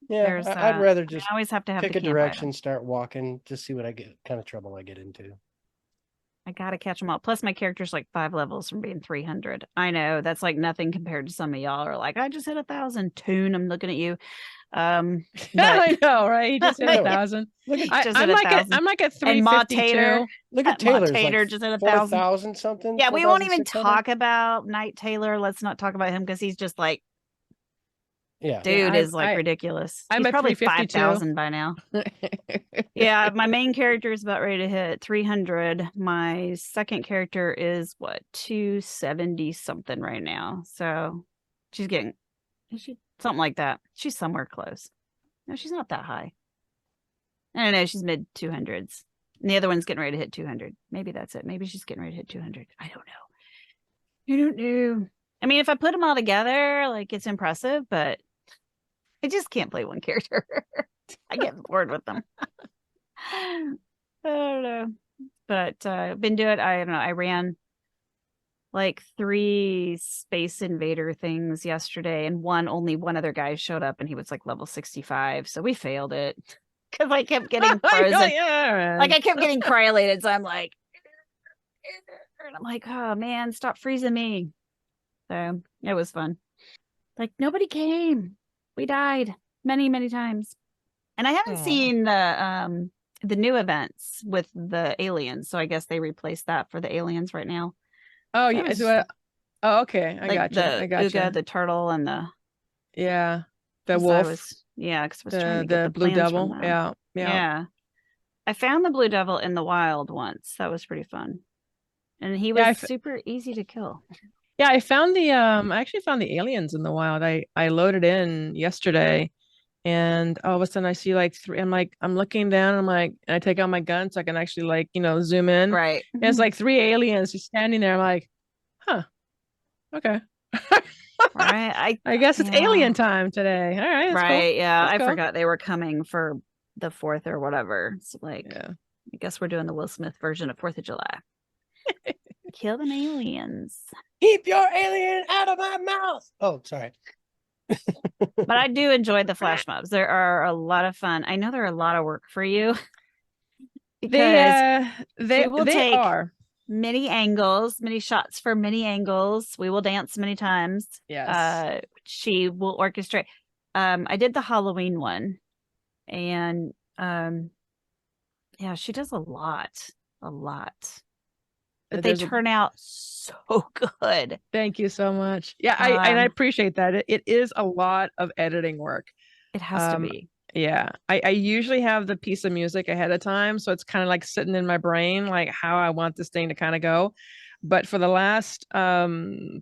Yeah, I'd rather just always have to pick a direction, start walking, just see what kind of trouble I get into. I gotta catch them all. Plus, my character's like 5 levels from being 300. I know that's like nothing compared to some of y'all are like, I just hit 1,000. Toon, I'm looking at you. I know, right? He just hit 1,000. I'm like at 352. And Ma Tater. Look at Taylor's Tater like just hit 1,000. 4,000 something. Yeah, we won't even talk about Night Taylor. Let's not talk about him because he's just like. Yeah, dude is like ridiculous. He's probably 5,000 by now. Yeah, my main character is about ready to hit 300. My second character is 270 something right now. So she's getting something like that. She's somewhere close. No, she's not that high. I don't know. She's mid 200s. And the other one's getting ready to hit 200. Maybe that's it. Maybe she's getting ready to hit 200. I don't know. I mean, if I put them all together, like it's impressive, but I just can't play one character. I get bored with them. I don't know. But I've been doing it. I don't know. I ran like 3 Space Invader things yesterday, and only one other guy showed up, and he was like level 65. So we failed it because I kept getting frozen. Like I kept getting cryolated. So I'm like, oh man, stop freezing me. So it was fun. Like nobody came. We died many, many times. And I haven't seen the new events with the aliens. So I guess they replaced that for the aliens right now. Oh, yeah. Okay. I got you. I got you. The turtle and the wolf. Because the blue devil. Yeah. I found the blue devil in the wild once. That was pretty fun. And he was super easy to kill. Yeah, I found I actually found the aliens in the wild. I loaded in yesterday, and all of a sudden I see like 3. I'm looking down. I'm like, and I take out my gun so I can actually zoom in. Right. And it's like 3 aliens just standing there. I'm like, huh, okay. Right. I guess it's alien time today. All right. Right. Cool. Yeah. I forgot they were coming for the 4th or whatever. It's like, I guess we're doing the Will Smith version of 4th of July. Kill them aliens. Keep your alien out of my mouth. Oh, sorry. But I do enjoy the flash mobs. There are a lot of fun. I know they're a lot of work for you. Because they are many angles, many shots for many angles. We will dance many times. Yes. She will orchestrate. I did the Halloween one, and she does a lot. but they turn out so good. Thank you so much. Yeah, I appreciate that. It is a lot of editing work. It has to be. Yeah, I usually have the piece of music ahead of time, so it's kind of like sitting in my brain, like how I want this thing to kind of go. But for the last 2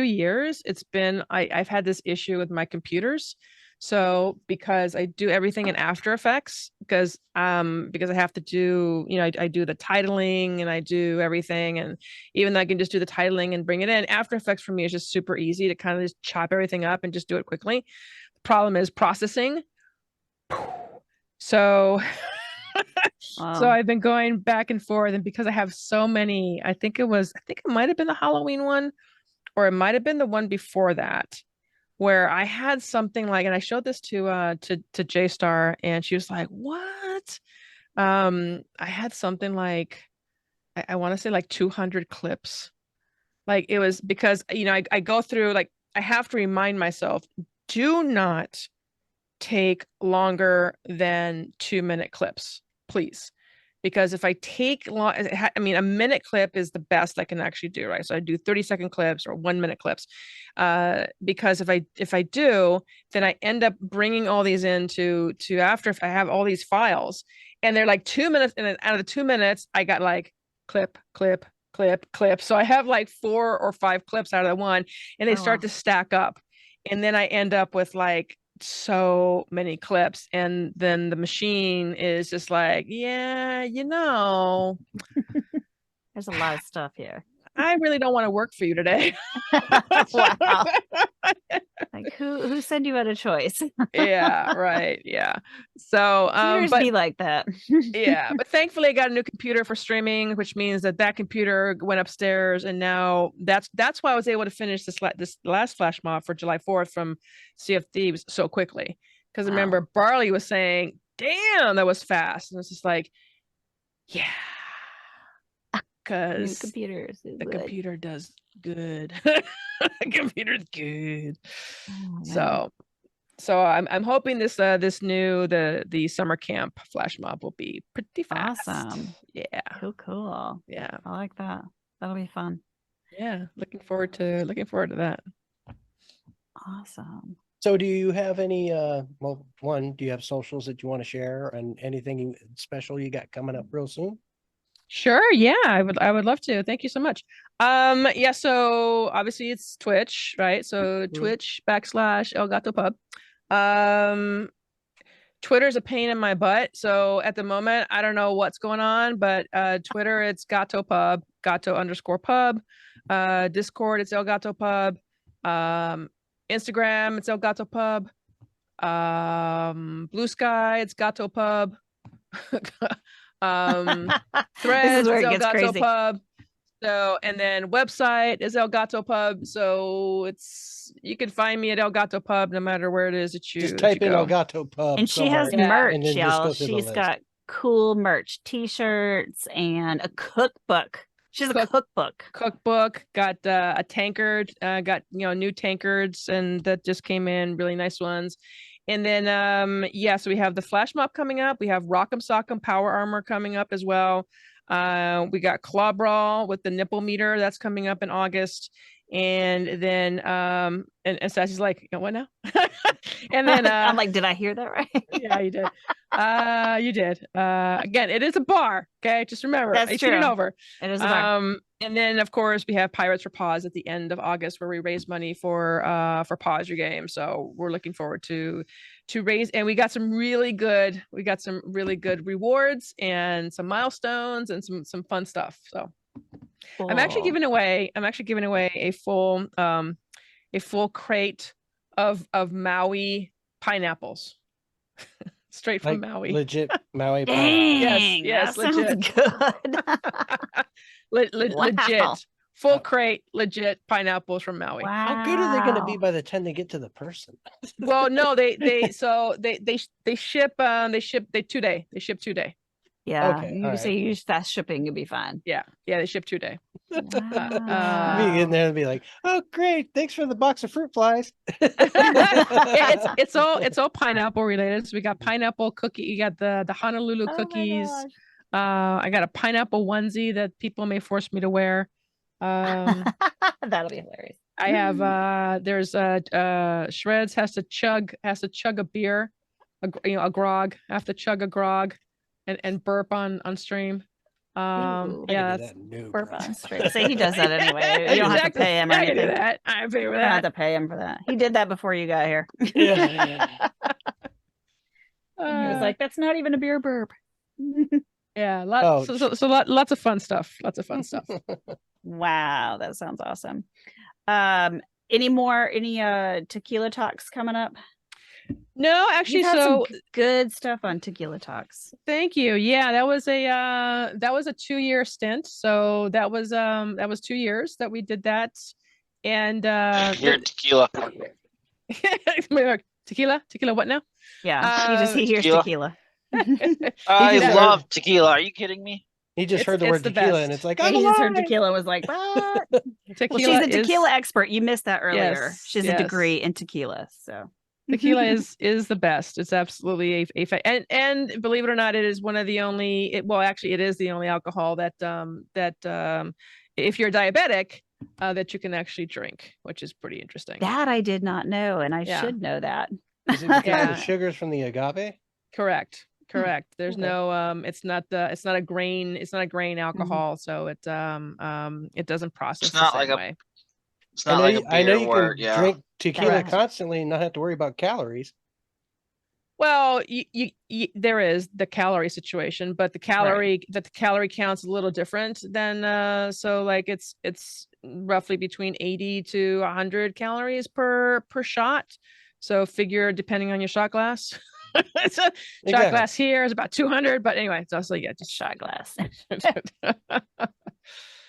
years, it's been I've had this issue with my computers. So because I do everything in After Effects, because I have to do, I do the titling and I do everything, and even though I can just do the titling and bring it in, After Effects for me is just super easy to kind of just chop everything up and just do it quickly. The problem is processing. So so I've been going back and forth, and because I have so many, I think it might have been the Halloween one, or it might have been the one before that, where I had something like, and I showed this to J Star, and she was like, "What?" I had something like, I want to say like 200 clips. Like, it was because I go through, like, I have to remind myself, do not take longer than 2-minute clips, please. Because if I take long, I mean, a minute clip is the best I can actually do, right? So I do 30-second clips or 1-minute clips. Because if I do, then I end up bringing all these into After. If I have all these files and they're like 2 minutes, and then out of the 2 minutes, I got like clip, clip, clip, clip. So I have like 4 or 5 clips out of the one, and they start to stack up. And then I end up with like so many clips, and then the machine is just like, yeah, there's a lot of stuff here. I really don't want to work for you today. Wow. Like, who sent you out a choice? Yeah, right. Yeah. So computers be like that. Yeah, but thankfully I got a new computer for streaming, which means that computer went upstairs, and now that's why I was able to finish this last flash mob for July 4th from Sea of Thieves so quickly. Because remember, Barley was saying, "Damn, that was fast," and it's just like, yeah, because the computer does good. The computer's good. Oh, so I'm hoping this new the summer camp flash mob will be pretty fast. Awesome. Yeah. Cool. Yeah. I like that. That'll be fun. Yeah. Looking forward to that. Awesome. So do you have any do you have socials that you want to share, and anything special you got coming up real soon? Sure. Yeah, I would love to. Thank you so much. Yeah, so obviously it's Twitch, right? So Twitch /ElGatoPub. Twitter's a pain in my butt. So at the moment, I don't know what's going on, but Twitter, it's Gato Pub, Gato_pub. Discord, it's ElGatoPub. Instagram, it's ElGatoPub. Blue Sky, it's GatoPub. Threads, where it's it gets crazy. ElGatoPub. So, and then website is ElGatoPub. So you can find me at ElGatoPub no matter where it is that you just type in ElGatoPub. And she has merch, y'all. She's got cool merch, t-shirts, and a cookbook. She's a cookbook. Got a tankard, got new tankards, and that just came in, really nice ones. And then so we have the flash mob coming up. We have Rock'em Sock'em Power Armor coming up as well. We got Claw Brawl with the nipple meter that's coming up in August. And then and Sassy's like, what now? And then I'm like, did I hear that right? Yeah, you did. You did. Again, it is a bar. Okay, just remember, that's true. It over. It is a bar. And then of course we have Pirates for Paws at the end of August, where we raise money for Pause Your Game. So we're looking forward to raise, and we got some really good rewards and some milestones and some fun stuff. So cool. I'm actually giving away a full crate of Maui pineapples. Straight from Maui. Legit Maui pineapples. Yes, legit. Good. Legit. Full crate, legit pineapples from Maui. Wow. How good are they going to be by the time they get to the person? Well, no, they ship 2-day. They ship 2-day. Yeah. Okay, you say you use fast shipping, you'll be fine. Yeah, they ship 2-day. Wow. Me in there and be like, oh great, thanks for the box of fruit flies. it's all pineapple related. So we got pineapple cookie, you got the Honolulu cookies. I got a pineapple onesie that people may force me to wear. That'll be hilarious. I have there's Shredz has to chug a beer, a grog, have to chug a grog and burp on stream. Yeah, that's burp on stream. So he does that anyway. You don't have to pay him or I can anything. do that. I pay for You that. don't have to pay him for that. He did that before you got here. Yeah. And he was like, "That's not even a beer burp." Yeah, lots of fun stuff. Lots of fun stuff. Wow, that sounds awesome. Any tequila talks coming up? No, actually, You've had some good stuff on tequila talks. Thank you. Yeah, that was a 2-year stint. So that was 2 years that we did that. And You're tequila. Tequila, what now? Yeah, he hears tequila. I love tequila. Are you kidding me? He just heard the word tequila and it's like, he just heard tequila and was like, what? Well, she's a tequila expert. You missed that earlier. Yes, she's a degree in tequila. So tequila is the best. It's absolutely and believe it or not, it is one of the only. It is the only alcohol that if you're diabetic, that you can actually drink, which is pretty interesting. That I did not know, and I should know that. Is it because of the sugars from the agave? Correct. There's no it's not a grain alcohol, so it doesn't process the same way. It's not like a beer. I know you can drink tequila constantly and not have to worry about calories. Well, there is the calorie situation, but the calorie count's a little different than so like it's roughly between 80 to 100 calories per shot. So figure depending on your shot glass. It's a shot glass here is about 200, but anyway, it's also just shot glass.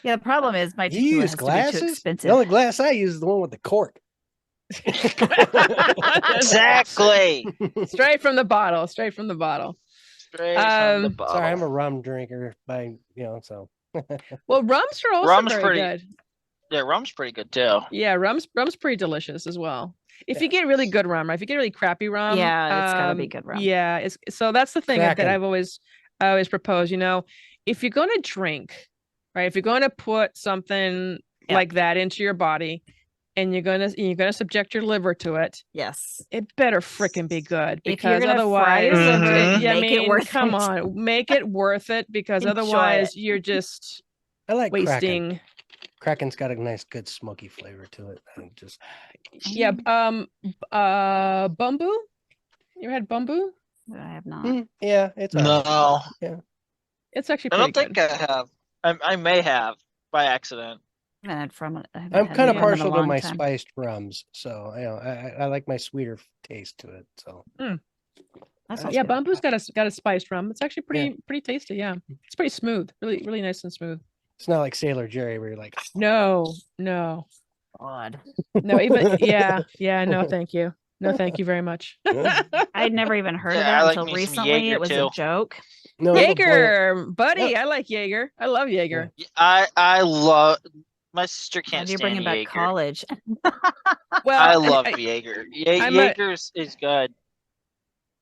Yeah, the problem is my tequila has to be too expensive. The only glass I use is the one with the cork. Exactly. Straight from the bottle. Straight from the bottle. Sorry, I'm a rum drinker so. Well, rums are also very good. Yeah, rum's pretty good too. Yeah, rum's pretty delicious as well. If you get really good rum, right? If you get really crappy rum, it's gotta be good rum. Yeah, so that's the thing that I've always proposed. If you're going to drink, right? If you're going to put something like that into your body, and you're gonna subject your liver to it, yes, it better freaking be good, because otherwise, make it worth it. Make it worth it, because otherwise you're just wasting. Kraken's got a nice, good smoky flavor to it. Bumbu. You ever had bumbu? I have not. Yeah, it's no. Yeah, it's actually. I don't think I have. I may have by accident. I'm kind of partial to my spiced rums, so I like my sweeter taste to it. So Bumbu's got a spiced rum. It's actually pretty tasty. Yeah, it's pretty smooth, really nice and smooth. It's not like Sailor Jerry where you're like, no, odd. No, even no, thank you. No, thank you very much. I'd never even heard of that until recently. It was a joke. No, Jaeger, buddy, I like Jaeger. I love Jaeger. I love. My sister can't stand bringing back college. Well, I love Jaeger. Jaeger is good.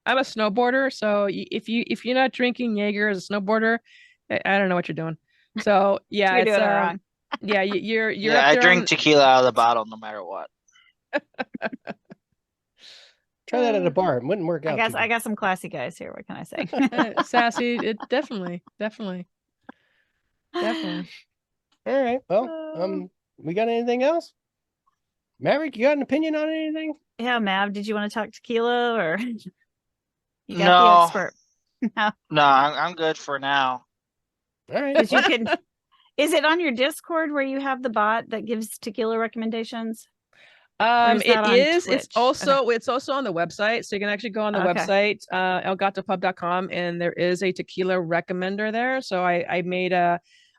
I'm a snowboarder, so if you're not drinking Jaeger as a snowboarder, I don't know what you're doing. So yeah, you're doing it wrong. Yeah, you're. Yeah, I drink tequila out of the bottle no matter what. Try that at a bar. It wouldn't work out. I got some classy guys here. What can I say? Sassy, it definitely. All right. Well, we got anything else? Maverick, you got an opinion on anything? Yeah, Mav, did you want to talk tequila or you got the expert? No, I'm good for now. All right. Is it on your Discord where you have the bot that gives tequila recommendations? It is. It's also on the website, so you can actually go on the website, elgatopub.com, and there is a tequila recommender there. So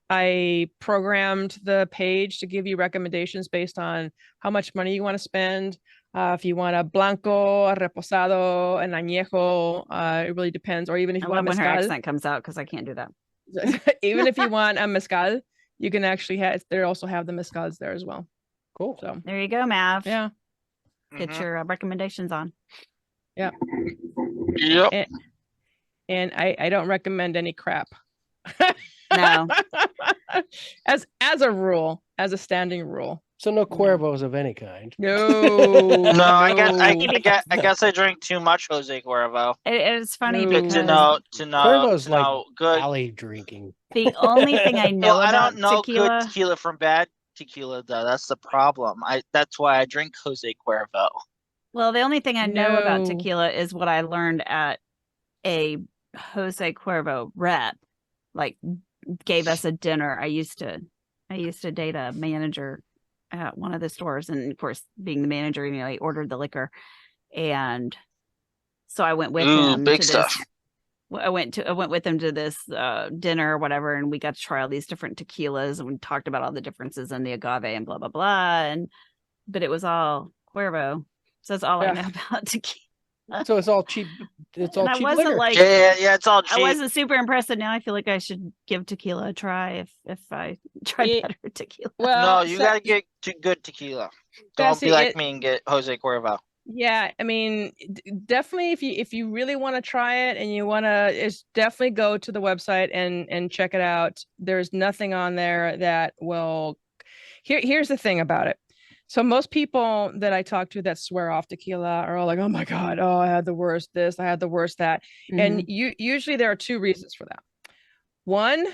I programmed the page to give you recommendations based on how much money you want to spend. If you want a blanco, a reposado, an añejo, it really depends. Or even if you want when mezcal. Her accent comes out, because I can't do that. Even if you want a mezcal, you can actually they also have the mezcals there as well. Cool. So there you go, Mav. Yeah. Get your recommendations on. Yeah. Yep. And I don't recommend any crap. No. As a rule, as a standing rule. So no Cuervos of any kind. No. No, I guess I drink too much Jose Cuervo. It's funny No. because To know Cuervo's like good. alley drinking. the only thing I know Well, I about don't know tequila. good tequila from bad tequila though. That's the problem. That's why I drink Jose Cuervo. Well, the only thing I know about No. tequila is what I learned at a Jose Cuervo rep. Like, gave us a dinner. I used to date a manager at one of the stores, and of course, being the manager, I ordered the liquor, and so I went with him. Big to stuff. I went with him to this dinner or whatever, and we got to try all these different tequilas, and we talked about all the differences in the agave and blah blah blah. But it was all Cuervo, so that's all I know about tequila. So it's all cheap. It's all And I cheap wasn't liquor. like, Yeah, it's all cheap. I wasn't super impressed, and now I feel like I should give tequila a try if I try better tequila. No, you gotta get good tequila. Don't be like me and get Jose Cuervo. Yeah, I mean, definitely if you really want to try it and you want to, definitely go to the website and check it out. There's nothing on there that will. Here's the thing about it. So most people that I talk to that swear off tequila are all like, "Oh my God, oh, I had the worst this, I had the worst that," and usually there are two reasons for that. One,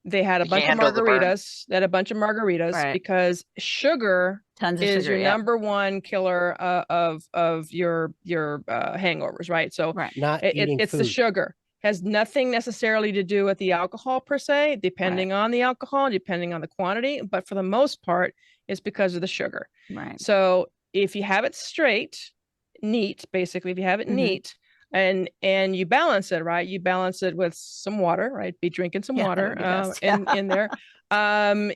they had a bunch of margaritas. Right. Because sugar Tons of is sugar, your number one killer of your hangovers, right? So Not eating it's food. the sugar. Has nothing necessarily to do with the alcohol per se, depending on the alcohol, depending on the quantity, but for the most part, it's because of the sugar. Right. So if you have it neat, basically, if you have it neat, and you balance it, right? You balance it with some water, right? Be drinking some water in there.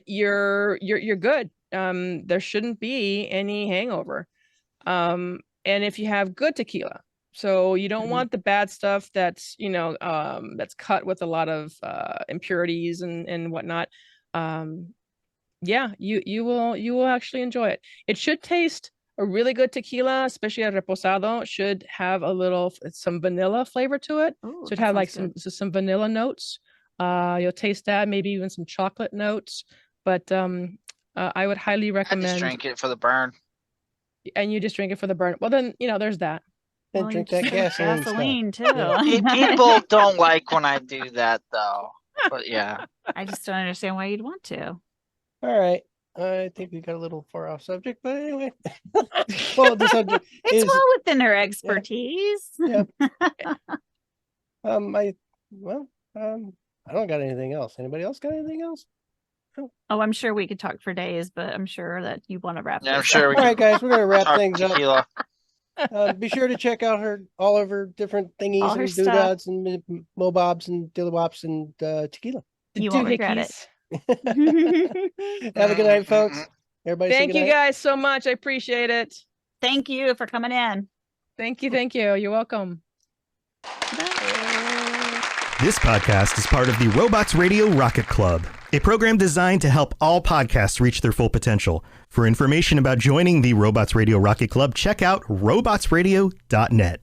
You're good. There shouldn't be any hangover. And if you have good tequila, so you don't want the bad stuff that's that's cut with a lot of impurities and whatnot. Yeah, you will actually enjoy it. It should taste a really good tequila, especially a reposado. Should have some vanilla flavor to it. Ooh, Should have like some vanilla notes. You'll taste that, maybe even some chocolate notes. But I would highly recommend. I just drink it for the burn. And you just drink it for the burn. Well, then there's that. And drink that gasoline too. People don't like when I do that though. But yeah, I just don't understand why you'd want to. All right. I think we got a little far off subject, but anyway. Well, the subject it's is well within her expertise. Yeah. I don't got anything else. Anybody else got anything else? Oh, I'm sure we could talk for days, but I'm sure that you want to wrap. Yeah, I'm this sure. up. All right, guys, we're gonna wrap talk things up. tequila. Be sure to check out all of her different thingies All her and stuff. doodads and mobobs and dillywops and tequila. You won't regret it. Have a good night, folks. Everybody say Thank good you night. guys so much. I appreciate it. Thank you for coming in. Thank you. You're welcome. This podcast is part of the Robots Radio Rocket Club, a program designed to help all podcasts reach their full potential. For information about joining the Robots Radio Rocket Club, check out robotsradio.net.